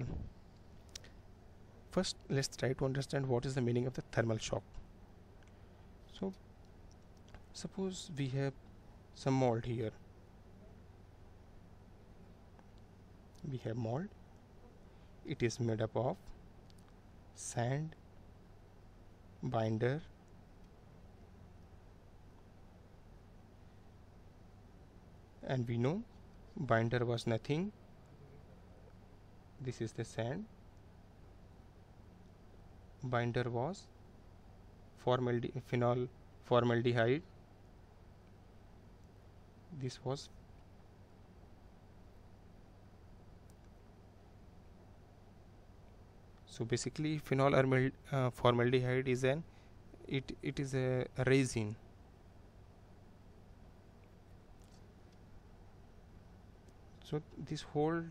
First, let's try to understand what is the meaning of the thermal shock. So suppose we have some mold here. We have mold. It is made up of sand, binder, and we know binder was nothing. This is the sand. Binder was phenol formaldehyde. This was so basically phenol formaldehyde is it is a resin. So this whole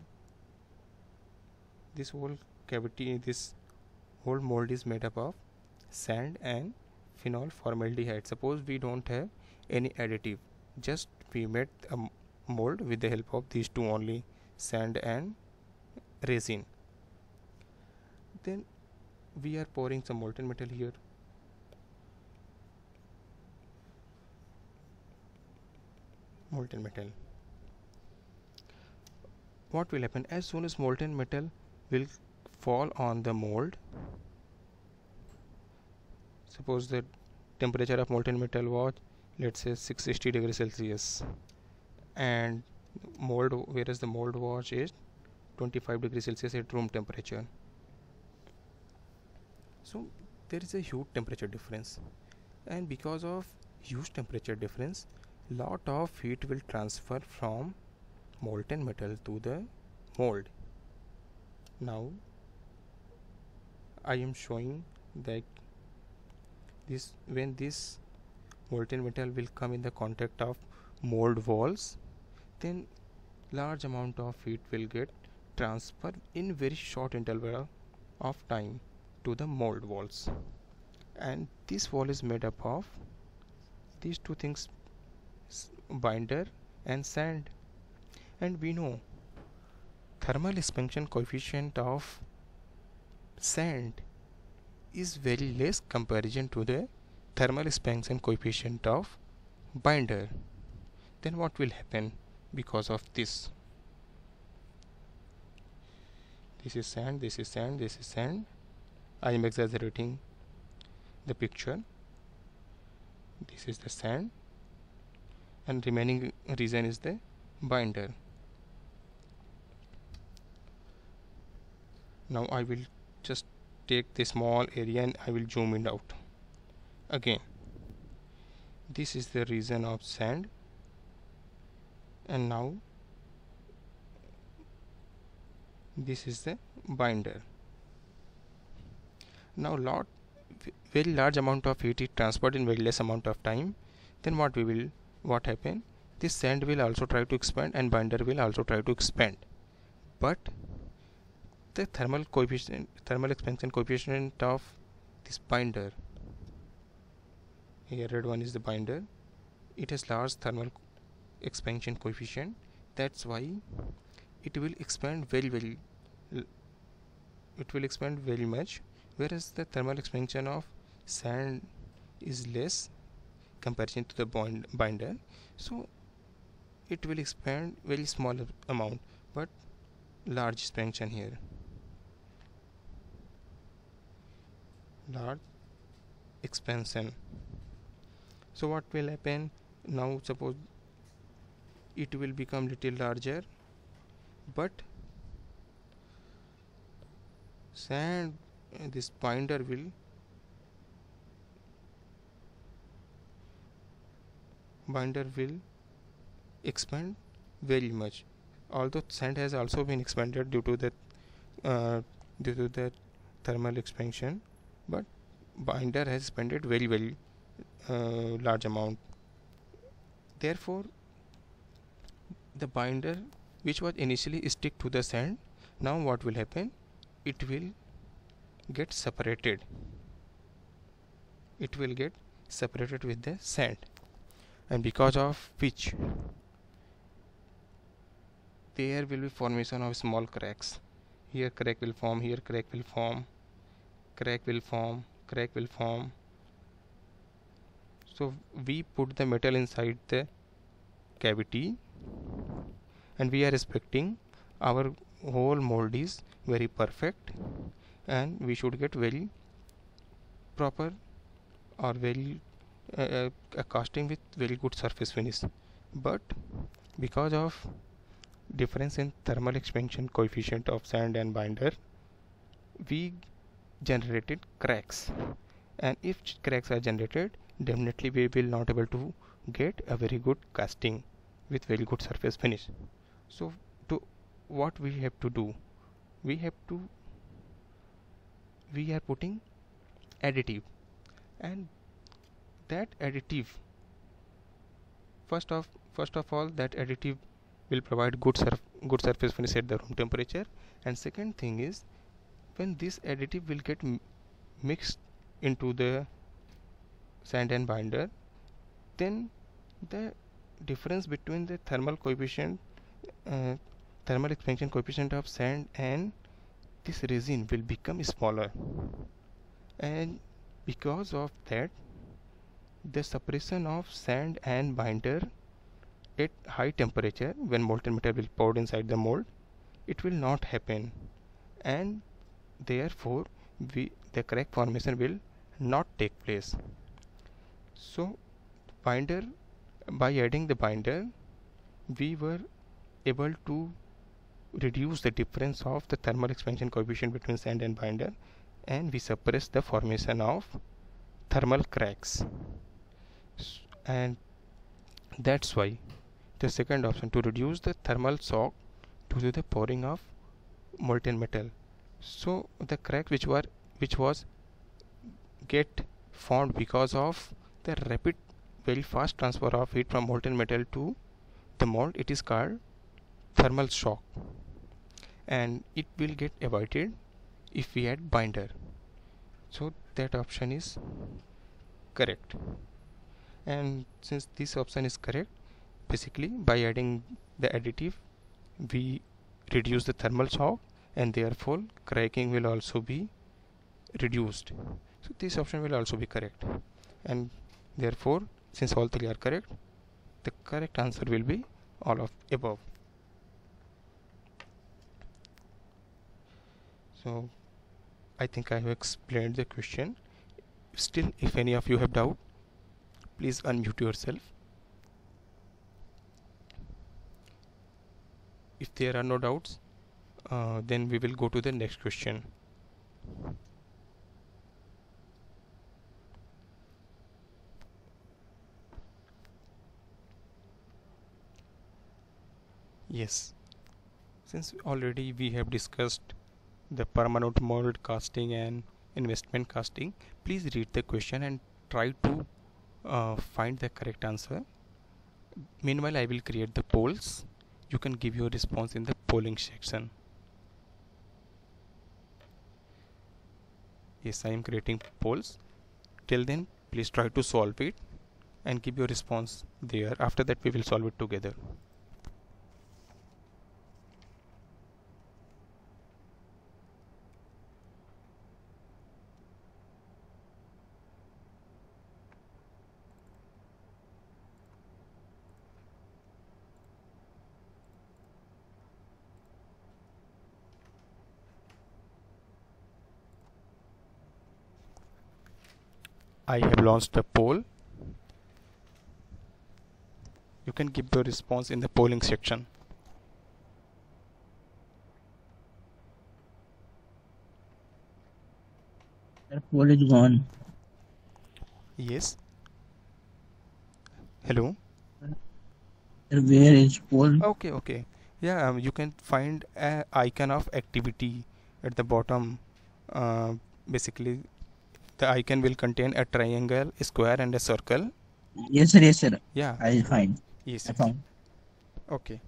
cavity, this whole mold is made up of sand and phenol formaldehyde. Suppose we don't have any additive, just we made a mold with the help of these two only, sand and resin. Then we are pouring some molten metal here. molten metal. What will happen as soon as molten metal will fall on the mold? Suppose the temperature of molten metal was, let's say, 660 degrees Celsius, and mold, whereas the mold was is 25 degrees Celsius at room temperature. So there is a huge temperature difference, and because of huge temperature difference, lot of heat will transfer from molten metal to the mold. Now I am showing that when this molten metal will come in the contact of mold walls, then large amount of heat will get transferred in very short interval of time to the mold walls, and this wall is made up of these two things, binder and sand. And we know thermal expansion coefficient of sand is very less comparison to the thermal expansion coefficient of binder. Then what will happen because of this? This is sand, this is sand, this is sand. I am exaggerating the picture. This is the sand, and remaining region is the binder. Now I will just take the small area and I will zoom it out. Again, this is the region of sand, and now this is the binder. Now very large amount of heat is transferred in very less amount of time. Then what happen? This sand will also try to expand and binder will also try to expand, but the thermal expansion coefficient of this binder, here red one is the binder, it has large thermal expansion coefficient. That's why it will expand very much, whereas the thermal expansion of sand is less comparison to the binder. So it will expand very small amount but large expansion here, large expansion. So what will happen now? Suppose it will become little larger, but sand, this binder will expand very much. Although sand has also been expanded due to the thermal expansion, but binder has expanded very large amount. Therefore the binder which was initially stick to the sand, now what will happen? It will get separated. It will get separated with the sand, and because of which there will be formation of small cracks. Here crack will form, here crack will form, crack will form, crack will form. So we put the metal inside the cavity and we are expecting our whole mold is very perfect and we should get very proper or very a casting with very good surface finish. But because of difference in thermal expansion coefficient of sand and binder, we generated cracks, and if cracks are generated, definitely we will not able to get a very good casting with very good surface finish. So what we have to do, we are putting additive, and that additive, first of all, that additive will provide good surface finish at the room temperature. And second thing is, when this additive will get mixed into the sand and binder, then the difference between the thermal expansion coefficient of sand and this resin will become smaller, and because of that the separation of sand and binder at high temperature, when molten metal will pour inside the mold, it will not happen, and therefore the crack formation will not take place. So binder, by adding the binder, we were able to reduce the difference of the thermal expansion coefficient between sand and binder, and we suppress the formation of thermal cracks. And that's why the second option, to reduce the thermal shock due to the pouring of molten metal. So the crack which was get formed because of the rapid, very fast transfer of heat from molten metal to the mold, it is called thermal shock, and it will get avoided if we add binder. So that option is correct. And since this option is correct, basically by adding the additive we reduce the thermal shock, and therefore cracking will also be reduced. So this option will also be correct, and therefore since all three are correct, the correct answer will be all of above. So I think I have explained the question. Still, if any of you have doubt, please unmute yourself. If there are no doubts, then we will go to the next question. Yes, since already we have discussed the permanent mold casting and investment casting, please read the question and try to find the correct answer. Meanwhile, I will create the polls. You can give your response in the polling section. Yes, I am creating polls. Till then, please try to solve it and give your response there. After that, we will solve it together. I have launched a poll. You can give your response in the polling section. The poll is gone. Yes. Hello. Where is poll? Okay. Yeah, you can find an icon of activity at the bottom. Basically, the icon will contain a triangle, a square, and a circle. Yes, sir. Yes, sir. Yeah. I find. Yes. I found. Okay.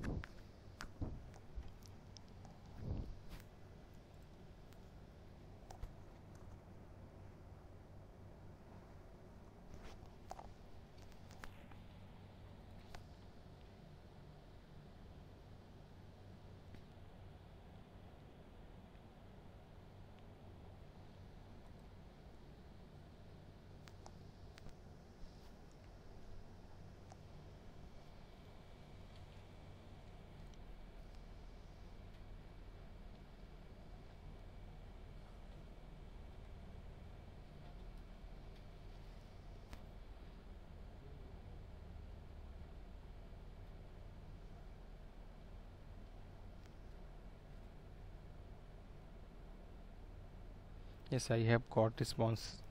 Yes, I have got response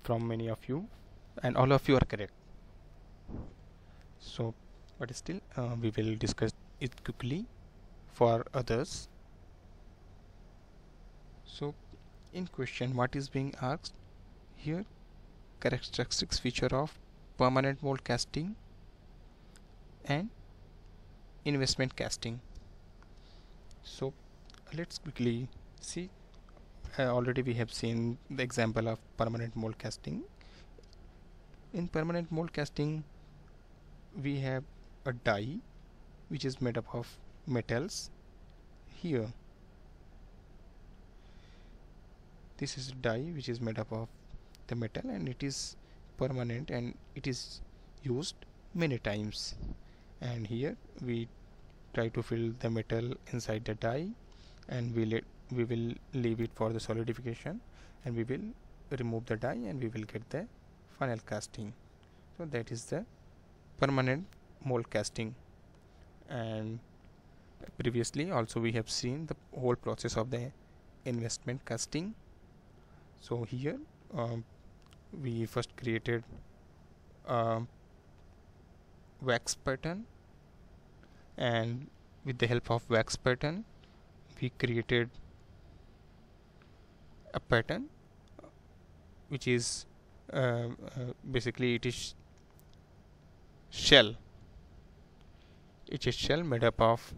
from many of you, and all of you are correct. So, but still, we will discuss it quickly for others. So, in question, what is being asked here? Characteristics feature of permanent mold casting and investment casting. So, let's quickly see. Already we have seen the example of permanent mold casting. In permanent mold casting, we have a die which is made up of metals. Here, this is a die which is made up of the metal, and it is permanent and it is used many times, and here we try to fill the metal inside the die, and we will leave it for the solidification, and we will remove the die and we will get the final casting. So that is the permanent mold casting. And previously also we have seen the whole process of the investment casting. So here we first created a wax pattern, and with the help of wax pattern we created a pattern which is basically it is shell. It's a shell made up of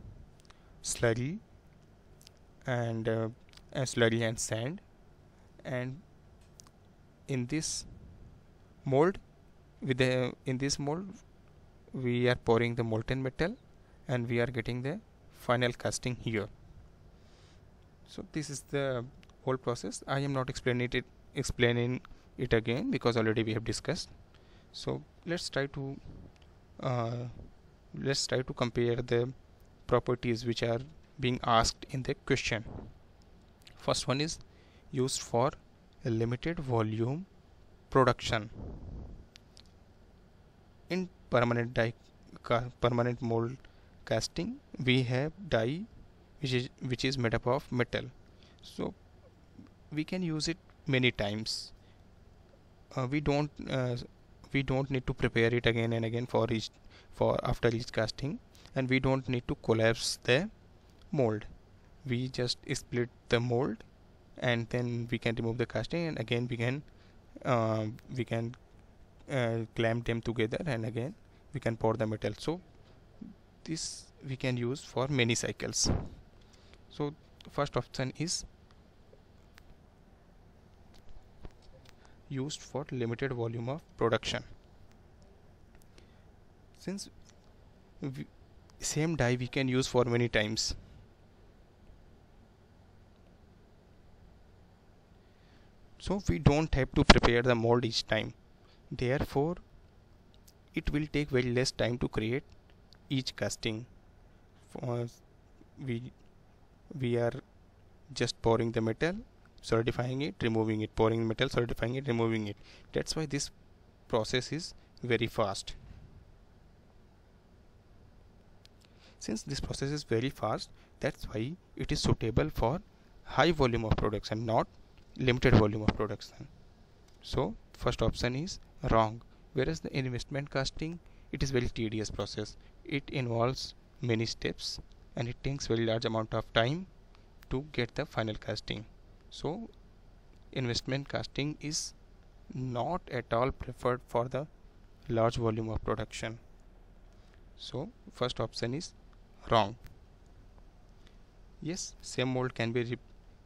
slurry and slurry and sand, and in this mold in this mold we are pouring the molten metal and we are getting the final casting here. So this is the whole process. I am not explaining it again because already we have discussed. So let's try to compare the properties which are being asked in the question. First one is used for a limited volume production. In permanent mold casting we have die which is made up of metal, so we can use it many times. We don't need to prepare it again and again for after each casting, and we don't need to collapse the mold. We just split the mold and then we can remove the casting, and again we can clamp them together, and again we can pour the metal. So this we can use for many cycles. So first option is used for limited volume of production. Since same die we can use for many times, so we don't have to prepare the mold each time. Therefore it will take very less time to create each casting. We are just pouring the metal, solidifying it, removing it, pouring metal, solidifying it, removing it. That's why this process is very fast. Since this process is very fast, that's why it is suitable for high volume of production, not limited volume of production. So first option is wrong. Whereas the investment casting, it is very tedious process. It involves many steps and it takes very large amount of time to get the final casting. So investment casting is not at all preferred for the large volume of production. So first option is wrong. Yes, same mold can be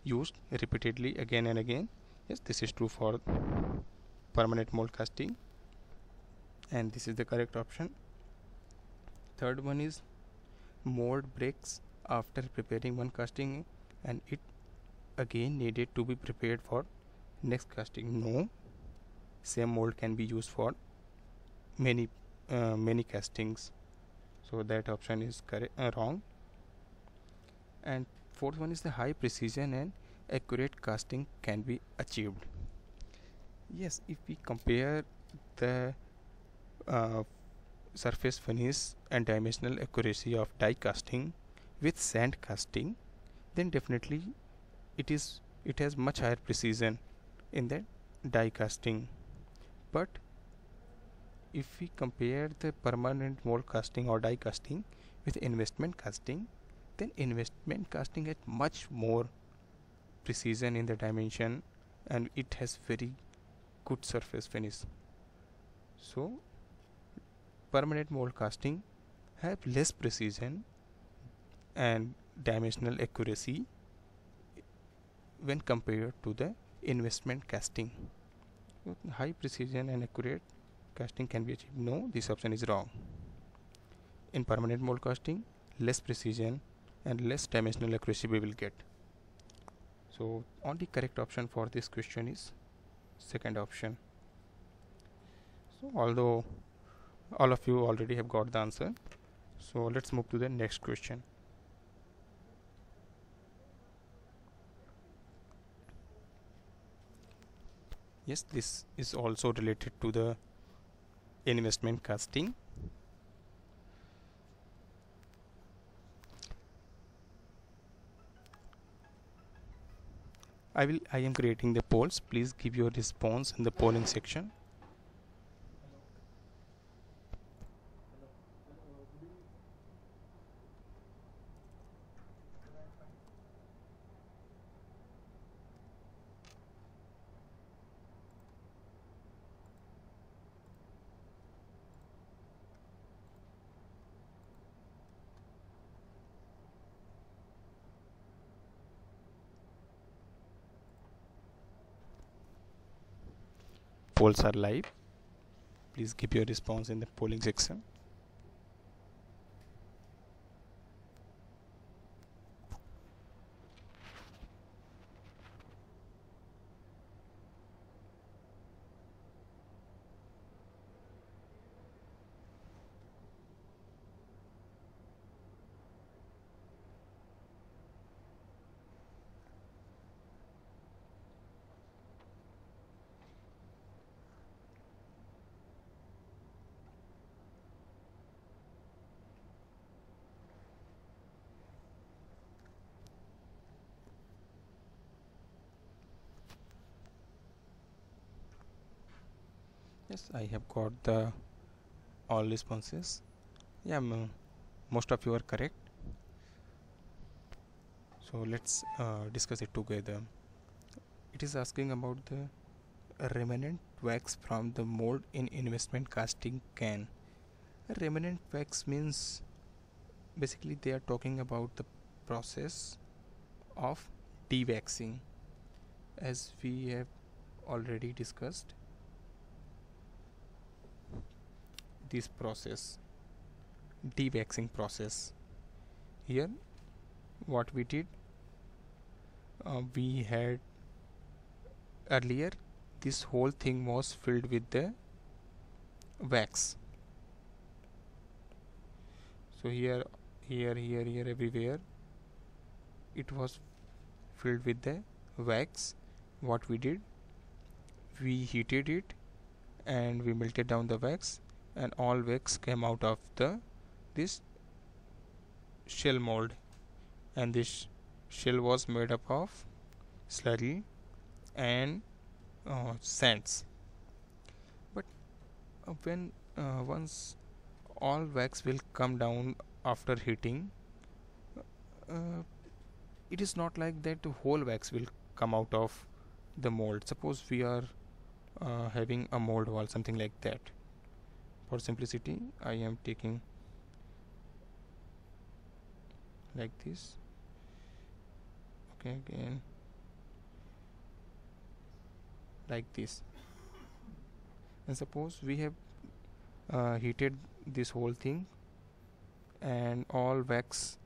used repeatedly again and again. Yes, this is true for permanent mold casting, and this is the correct option. Third one is mold breaks after preparing one casting and it again needed to be prepared for next casting. No, same mold can be used for many castings. So that option is wrong. And fourth one is the high precision and accurate casting can be achieved. Yes, if we compare the surface finish and dimensional accuracy of die casting with sand casting, then definitely it has much higher precision in the die casting. But if we compare the permanent mold casting or die casting with investment casting, then investment casting has much more precision in the dimension and it has very good surface finish. So permanent mold casting have less precision and dimensional accuracy when compared to the investment casting. So high precision and accurate casting can be achieved. No, this option is wrong. In permanent mold casting, less precision and less dimensional accuracy we will get. So only correct option for this question is second option. So although all of you already have got the answer, So let's move to the next question. Yes, this is also related to the investment casting. I am creating the polls. Please give your response in the polling section. Polls are live. Please give your response in the polling section. Yes, I have got the all responses. Yeah, most of you are correct. So let's discuss it together. It is asking about the remnant wax from the mold in investment casting can. Remnant wax means basically they are talking about the process of dewaxing, as we have already discussed this process, dewaxing process. Here what we did, we had earlier this whole thing was filled with the wax. So here everywhere it was filled with the wax. What we did, we heated it and we melted down the wax, and all wax came out of the this shell mold, and this shell was made up of slurry and sands. But when once all wax will come down after heating, uh, it is not like that the whole wax will come out of the mold. Suppose we are having a mold wall, something like that. For simplicity, I am taking like this. Okay, again like this. And suppose we have heated this whole thing, and all wax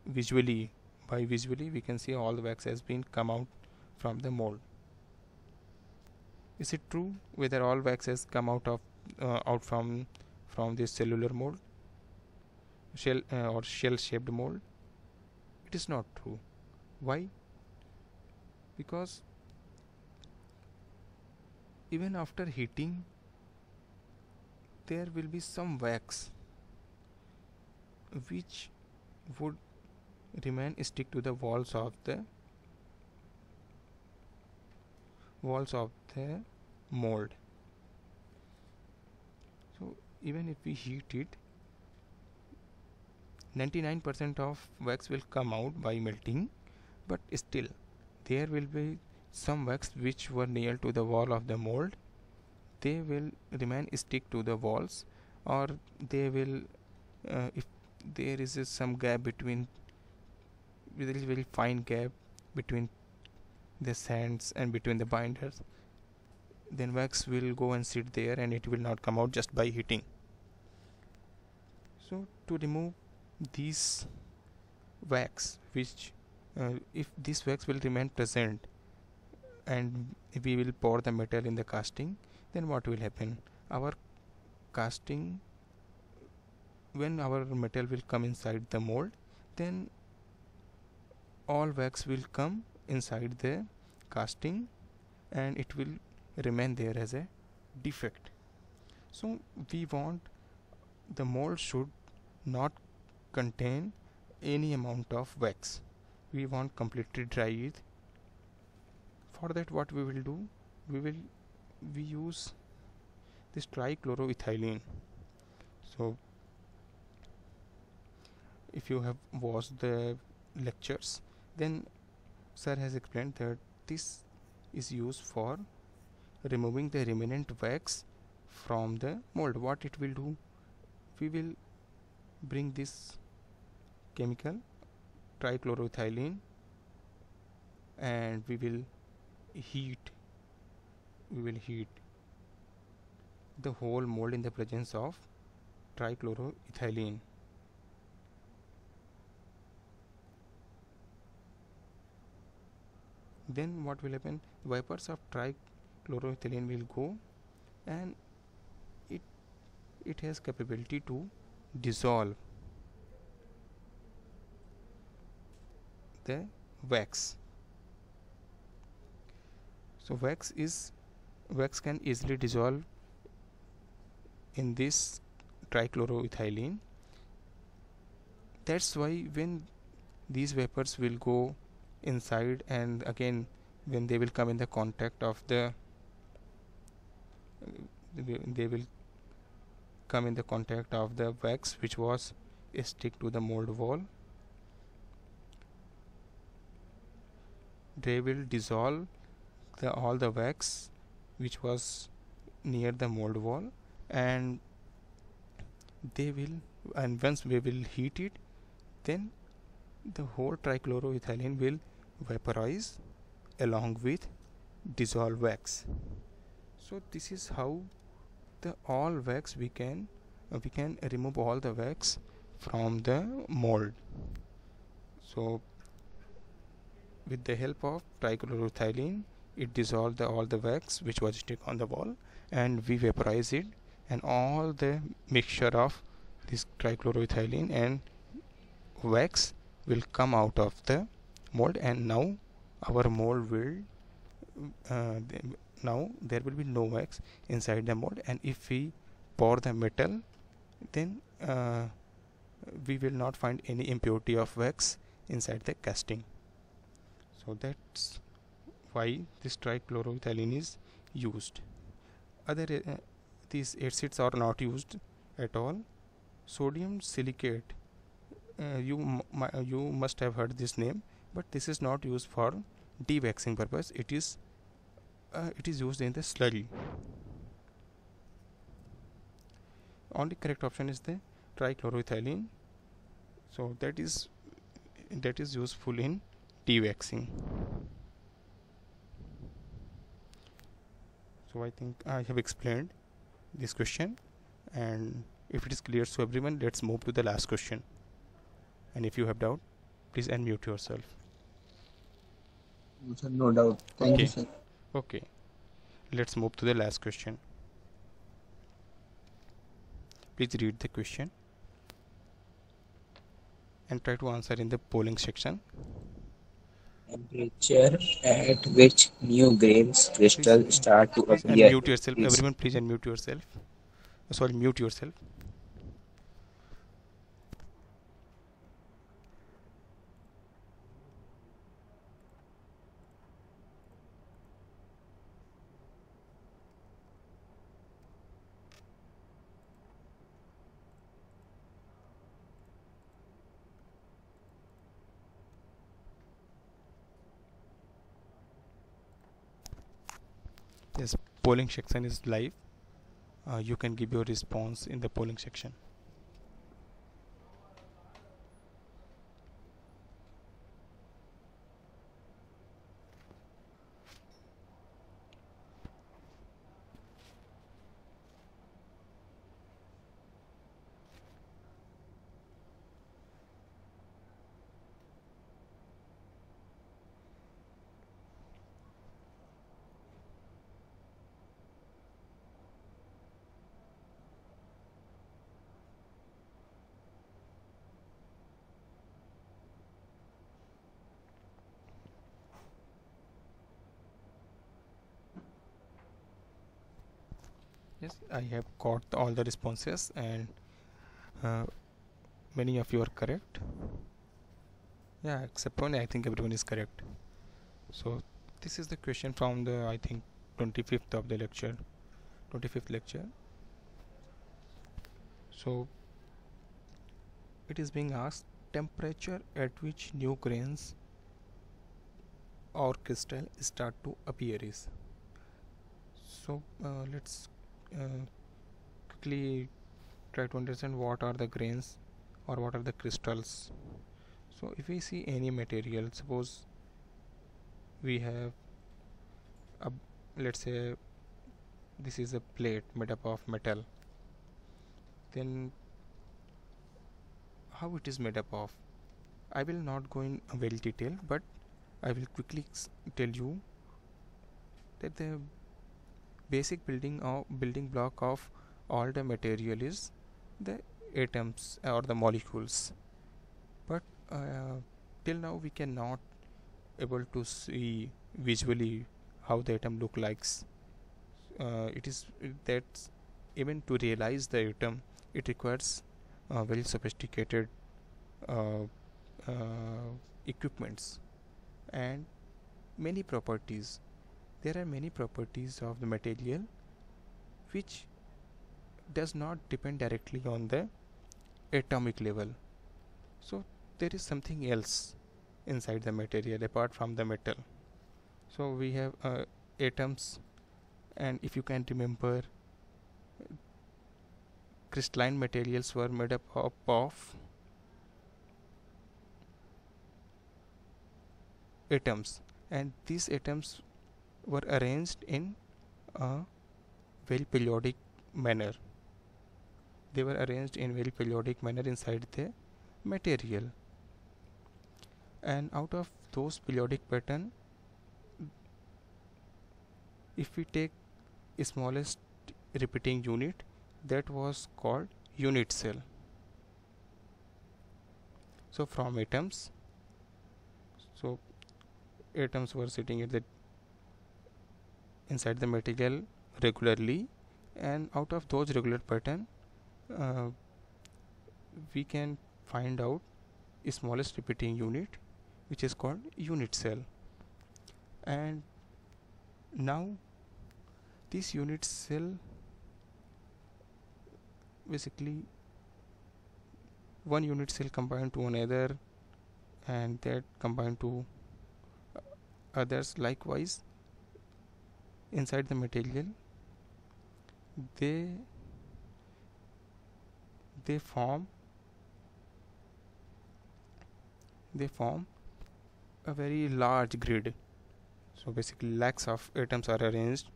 visually, by visually we can see all the wax has been come out from the mold. Is it true whether all wax has come out from this cellular mold, shell or shell shaped mold? It is not true. Why? Because even after heating there will be some wax which would remain stick to the walls of the mold. So even if we heat it, 99% of wax will come out by melting, but still there will be some wax which were near to the wall of the mold. They will remain stick to the walls, or they will if there is some gap between, there is very fine gap between the sands and between the binders, then wax will go and sit there and it will not come out just by heating. So to remove these wax, which if this wax will remain present and if we will pour the metal in the casting, then what will happen? Our casting when our metal will come inside the mold, then all wax will come inside the casting and it will remain there as a defect. So we want the mold should not contain any amount of wax. We want completely dry it. For that, what we will do, we use this trichloroethylene. So if you have watched the lectures, then sir has explained that this is used for removing the remnant wax from the mold. What it will do, we will bring this chemical trichloroethylene and we will heat the whole mold in the presence of trichloroethylene. Then what will happen, vapors of trichloroethylene will go and it has capability to dissolve the wax. So wax can easily dissolve in this trichloroethylene. That's why when these vapors will go inside and again when they will come in the contact of the they will come in the contact of the wax which was stick to the mold wall, they will dissolve all the wax which was near the mold wall, and once we will heat it, then the whole trichloroethylene will vaporize along with dissolved wax. So this is how the all wax we can remove all the wax from the mold. So with the help of trichloroethylene, it dissolved all the wax which was stick on the wall, and we vaporize it, and all the mixture of this trichloroethylene and wax will come out of the mold, and now our mold will now there will be no wax inside the mold, and if we pour the metal, then we will not find any impurity of wax inside the casting. So that's why this trichloroethylene is used. Other these acids are not used at all. Sodium silicate, you must have heard this name, but this is not used for de-waxing purpose. It is used in the slurry. Only correct option is the trichloroethylene. So that is useful in de-waxing. So I think I have explained this question, and if it is clear to everyone, let's move to the last question. And if you have doubt, please unmute yourself. Sir, no doubt. Thank you, sir. Okay, let's move to the last question. Please read the question and try to answer in the polling section. Temperature at which new grains crystal start to please appear. Unmute yourself. Everyone, please unmute yourself. Sorry, mute yourself. Yes, polling section is live. You can give your response in the polling section. Yes, I have got all the responses, and uh, many of you are correct. Yeah, except one, I think everyone is correct. So this is the question from the, I think, 25th of the lecture, 25th lecture. So it is being asked, temperature at which new grains or crystal start to appear is. So let's quickly try to understand what are the grains or what are the crystals. So if we see any material, suppose we have a, let's say this is a plate made up of metal, then how it is made up of, I will not go in very detail, but I will quickly tell you that the basic building block of all the material is the atoms or the molecules. But till now we cannot able to see visually how the atom look likes. It is that even to realize the atom, it requires very sophisticated uh, equipments and many properties. There are many properties of the material which does not depend directly on the atomic level. So there is something else inside the material apart from the metal. So we have atoms, and if you can remember, crystalline materials were made up of atoms, and these atoms were arranged in a very periodic manner. They were arranged in very periodic manner inside the material, and out of those periodic pattern, if we take smallest repeating unit, that was called unit cell. So from atoms, so atoms were sitting at the inside the material regularly, and out of those regular pattern, uh, we can find out smallest repeating unit, which is called unit cell. And now this unit cell, basically one unit cell combined to another, and that combined to others. Likewise, inside the material, they they form a very large grid. So basically lakhs of atoms are arranged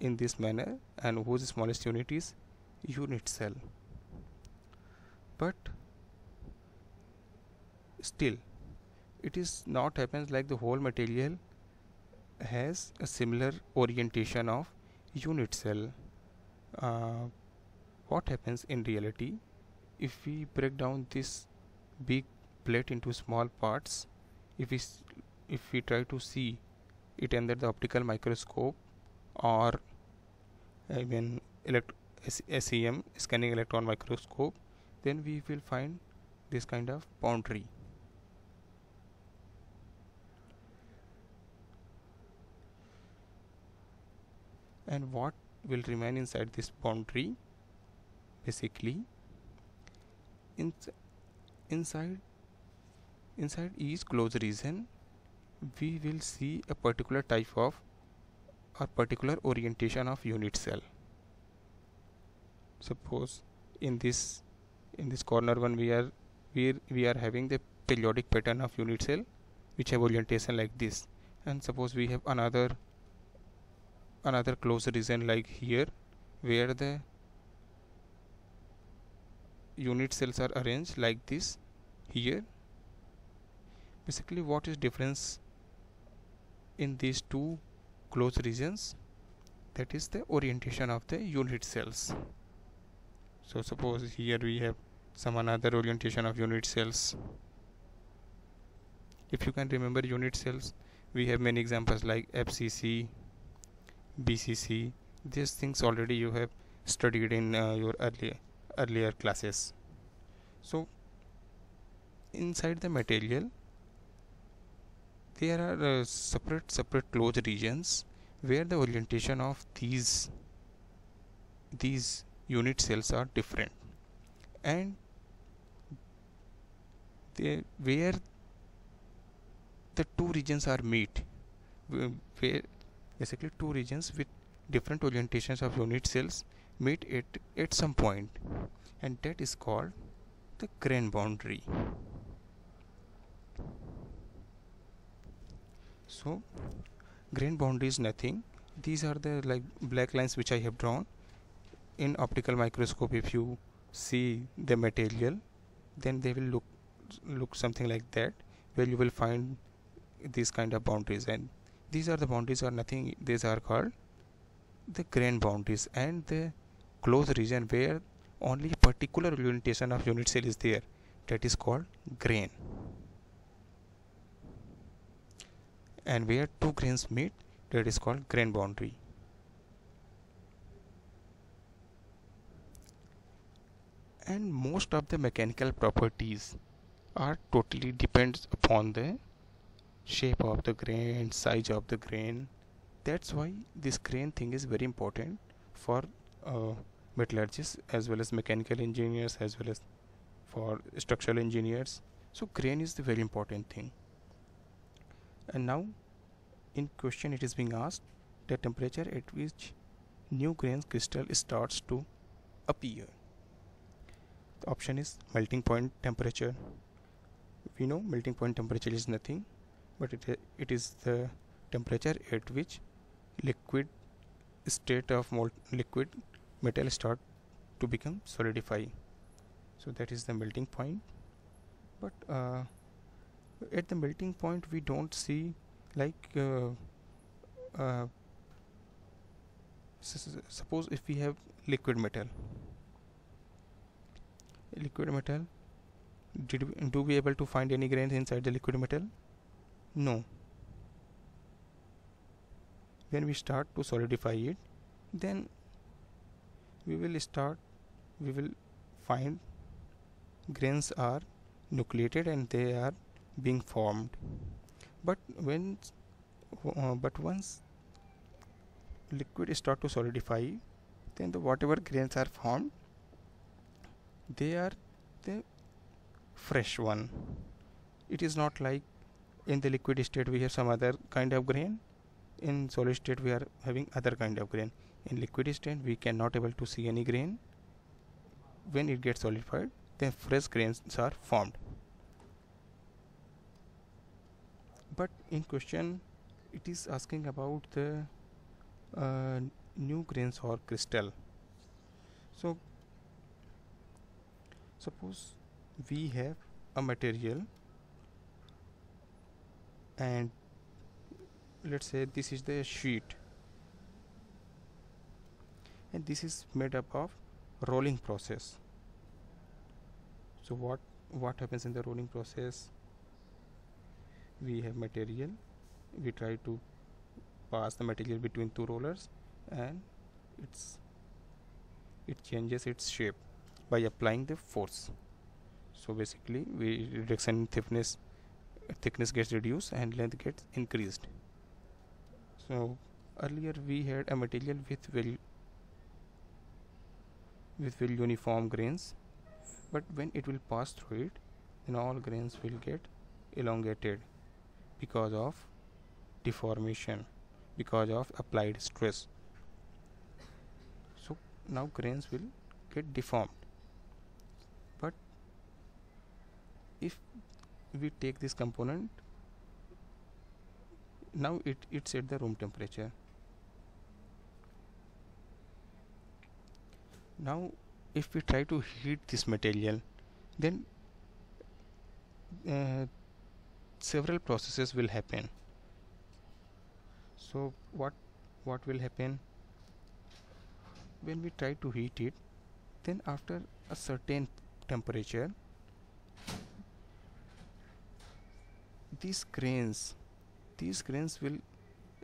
in this manner, and whose smallest unit is unit cell. But still, it is not happens like the whole material has a similar orientation of unit cell. uh, what happens in reality, if we break down this big plate into small parts, if we try to see it under the optical microscope, or even SEM, scanning electron microscope, then we will find this kind of boundary. And what will remain inside this boundary, basically inside each closed region, we will see a particular type of or particular orientation of unit cell. Suppose in this corner one, we are having the periodic pattern of unit cell which have orientation like this, and suppose we have another closed region like here, where the unit cells are arranged like this here. Basically, what is difference in these two closed regions? That is the orientation of the unit cells. So suppose here we have some another orientation of unit cells. If you can remember unit cells, we have many examples like FCC, BCC. These things already you have studied in your earlier classes. So inside the material there are separate closed regions where the orientation of these unit cells are different, and where the two regions are meet, where basically two regions with different orientations of unit cells meet at some point, and that is called the grain boundary. So grain boundary is nothing, these are the like black lines which I have drawn. In optical microscope, if you see the material, then they will look something like that, where you will find these kind of boundaries, and these are the boundaries are nothing, these are called the grain boundaries, and the closed region where only particular orientation of unit cell is there, that is called grain, and where two grains meet, that is called grain boundary. And most of the mechanical properties are totally depends upon the shape of the grain, size of the grain. That's why this grain thing is very important for uh, metallurgists as well as mechanical engineers as well as for structural engineers. So grain is the very important thing. And now in question it is being asked the temperature at which new grain crystal starts to appear. The option is melting point temperature. We know melting point temperature is nothing but it is the temperature at which liquid state of liquid metal start to become solidify. So that is the melting point. But at the melting point we don't see like uh, suppose if we have liquid metal, do we able to find any grains inside the liquid metal? No. When we start to solidify it, then we will find grains are nucleated and they are being formed. But once liquid start to solidify, then the whatever grains are formed, they are the fresh one. It is not like in the liquid state we have some other kind of grain, in solid state we are having other kind of grain. In liquid state we cannot able to see any grain. When it gets solidified, then fresh grains are formed. But in question it is asking about the new grains or crystal. So suppose we have a material, and let's say this is the sheet, and this is made up of rolling process. So what happens in the rolling process? We have material, we try to pass the material between two rollers, and it changes its shape by applying the force. So basically reduction in thickness gets reduced and length gets increased. So earlier we had a material with very uniform grains, but when it will pass through it, then all grains will get elongated because of deformation, because of applied stress. So now grains will get deformed. But if we take this component, now it's at the room temperature. Now if we try to heat this material, then several processes will happen. So what will happen when we try to heat it? Then after a certain temperature, these grains will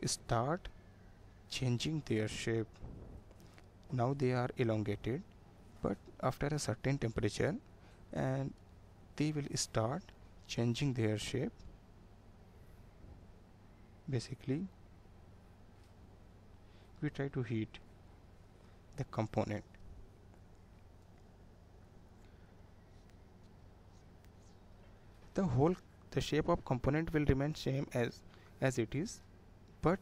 start changing their shape, now they are elongated, but after a certain temperature, and they will start changing their shape. Basically, we try to heat the component. The shape of component will remain same as it is, but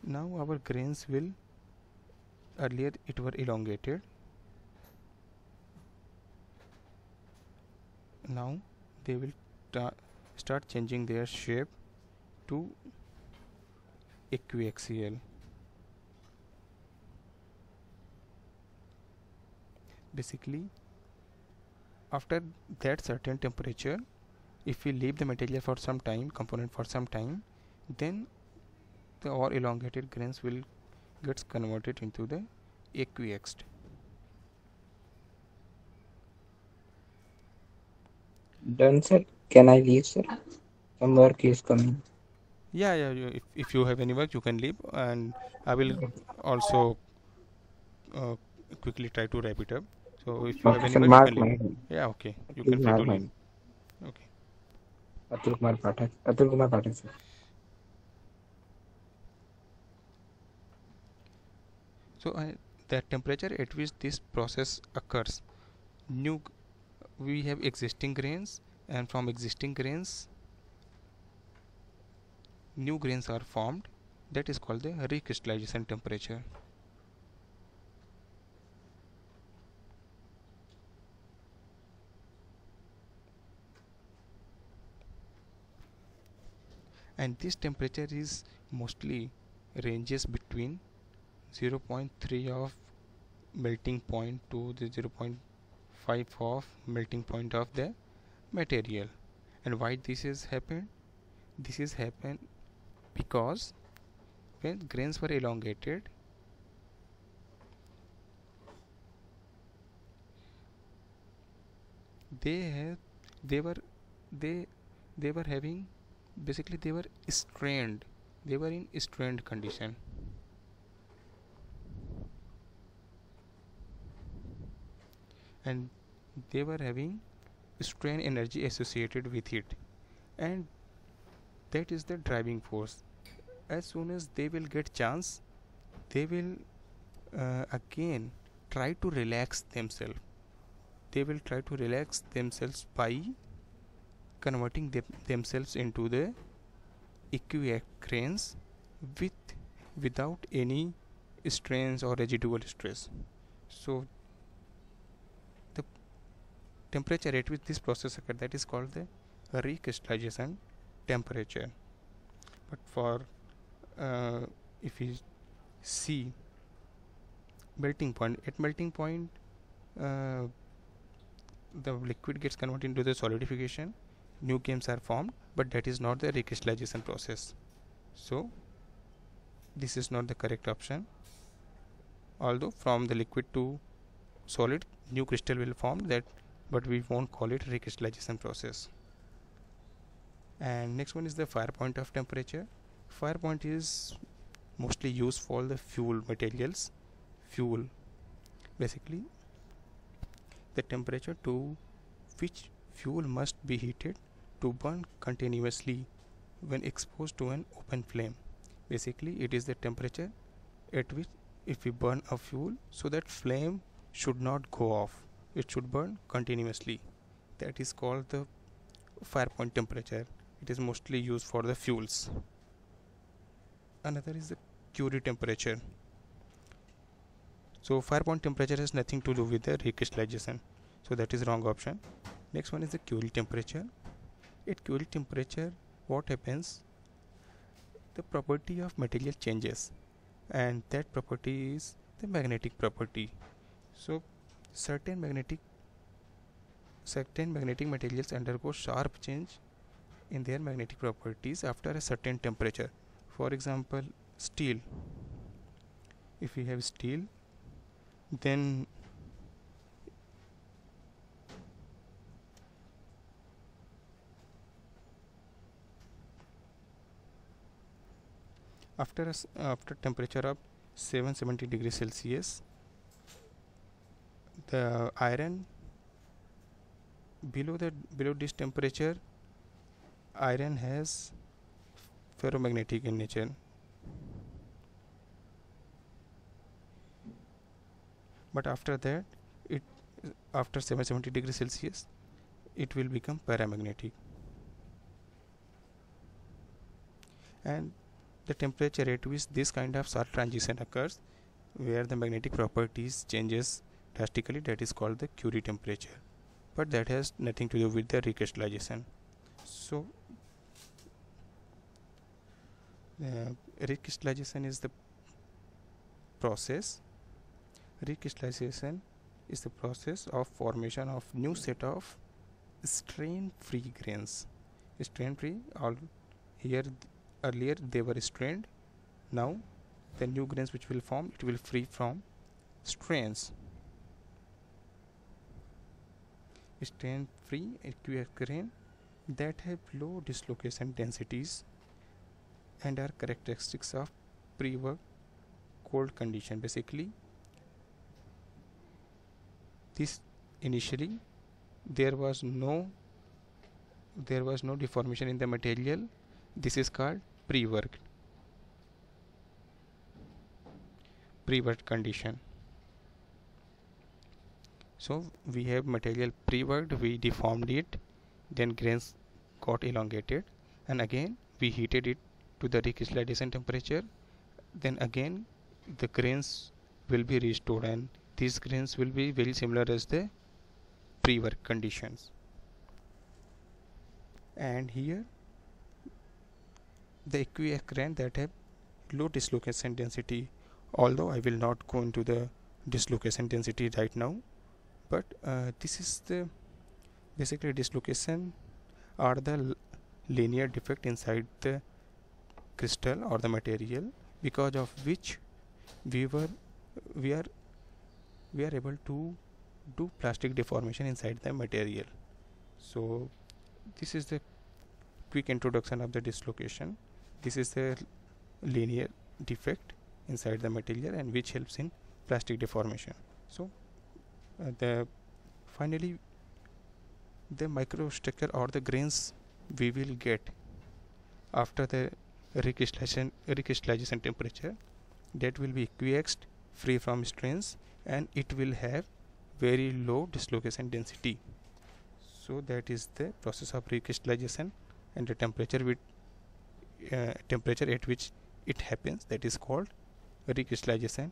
now our grains will, earlier it were elongated, now they will start changing their shape to equiaxial. Basically, after that certain temperature, if we leave the material for some time, component for some time, then the all elongated grains will gets converted into the equiaxed. Done, sir. Can I leave, sir? Some work is coming. Yeah, if you have any work, you can leave, and I will also uh, quickly try to wrap it up. So if you have Okay, any sir. work, you can Mark leave. my Yeah, okay, you can Please free to mark leave. my Okay. Atul Kumar Pathak, sir. So the temperature at which this process occurs, new we have existing grains, and from existing grains new grains are formed. That is called the recrystallization temperature. And this temperature is mostly ranges between 0.3 of melting point to the 0.5 of melting point of the material. And why this is happened? This is happened because when grains were elongated, they have they were they they were having, basically they were strained, they were in strained condition, and they were having strain energy associated with it, and that is the driving force. As soon as they will get chance, they will again try to relax themselves. They will try to relax themselves by converting themselves into the equiacrines with without any strains or residual stress. So the temperature at which this process occurs, that is called the recrystallization temperature. But for if we see melting point, at melting point uh, the liquid gets converted into the solidification, new games are formed, but that is not the recrystallization process. So this is not the correct option. Although from the liquid to solid new crystal will form, that but we won't call it recrystallization process. And next one is the fire point of temperature. Fire point is mostly used for the fuel materials. Fuel, basically the temperature to which fuel must be heated to burn continuously when exposed to an open flame. Basically it is the temperature at which if we burn a fuel, so that flame should not go off, it should burn continuously. That is called the fire point temperature. It is mostly used for the fuels. Another is the Curie temperature. So fire point temperature has nothing to do with the recrystallization, so that is wrong option. Next one is the Curie temperature. At Curie temperature, what happens, the property of material changes, and that property is the magnetic property. So certain magnetic materials undergo sharp change in their magnetic properties after a certain temperature. For example, steel. If we have steel, then after temperature of 770 degrees Celsius, the iron below this temperature, iron has ferromagnetic in nature, but after that, it after 770 degrees Celsius, it will become paramagnetic. And the temperature at which this kind of sharp transition occurs, where the magnetic properties changes drastically, that is called the Curie temperature, but that has nothing to do with the recrystallization. So recrystallization is the process recrystallization is the process of formation of new set of strain free grains. Strain free, all here earlier they were strained, now the new grains which will form, it will free from strains. Strain free aqueous grain that have low dislocation densities and are characteristics of pre-work cold condition. Basically, this initially there was no deformation in the material. This is called pre-work condition. So we have material pre-worked, we deformed it, then grains got elongated, and again we heated it to the recrystallization temperature, then again the grains will be restored, and these grains will be very similar as the pre-work conditions. And here the aqueous grain that have low dislocation density, although I will not go into the dislocation density right now, but this is the basically dislocation are the linear defect inside the crystal or the material, because of which we are able to do plastic deformation inside the material. So this is the quick introduction of the dislocation. This is the linear defect inside the material and which helps in plastic deformation. So finally the microstructure or the grains we will get after the recrystallization temperature, that will be aqueous, free from strains, and it will have very low dislocation density. So that is the process of recrystallization, and the temperature at which it happens, that is called recrystallization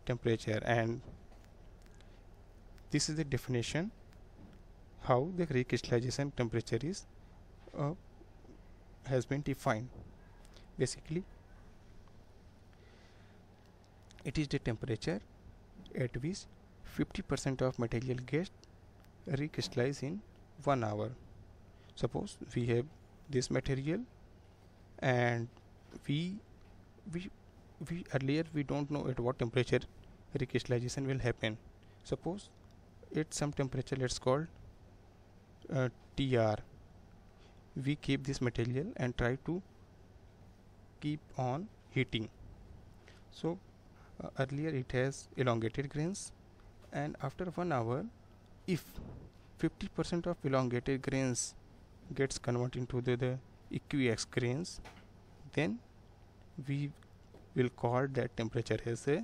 temperature. And this is the definition how the recrystallization temperature is has been defined. Basically, it is the temperature at which 50% of material gets recrystallized in 1 hour. Suppose we have this material, and we earlier we don't know at what temperature recrystallization will happen. Suppose at some temperature, let's call TR, we keep this material and try to keep on heating. So earlier it has elongated grains, and after 1 hour, if 50% of elongated grains gets converted into the aqueous grains, then we will call that temperature as a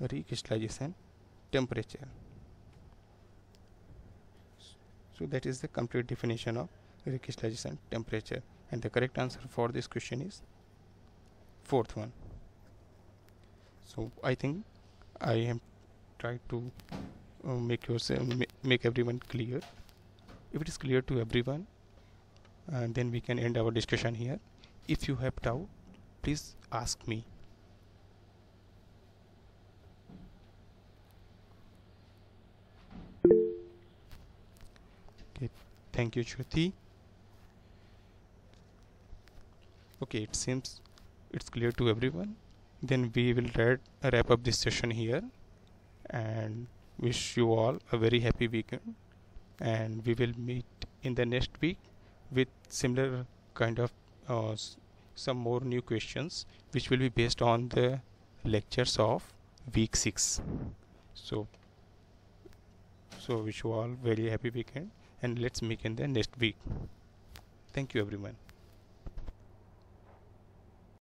recrystallization temperature. So that is the complete definition of recrystallization temperature, and the correct answer for this question is fourth one. So I think I am trying to make everyone clear. If it is clear to everyone, then we can end our discussion here. If you have doubt, please ask me. Okay, thank you, Shruti. Okay, it seems it's clear to everyone. Then we will wrap up this session here, and wish you all a very happy weekend, and we will meet in the next week with similar kind of some more new questions which will be based on the lectures of week 6. So So wish you all very happy weekend, and let's meet in the next week. Thank you everyone.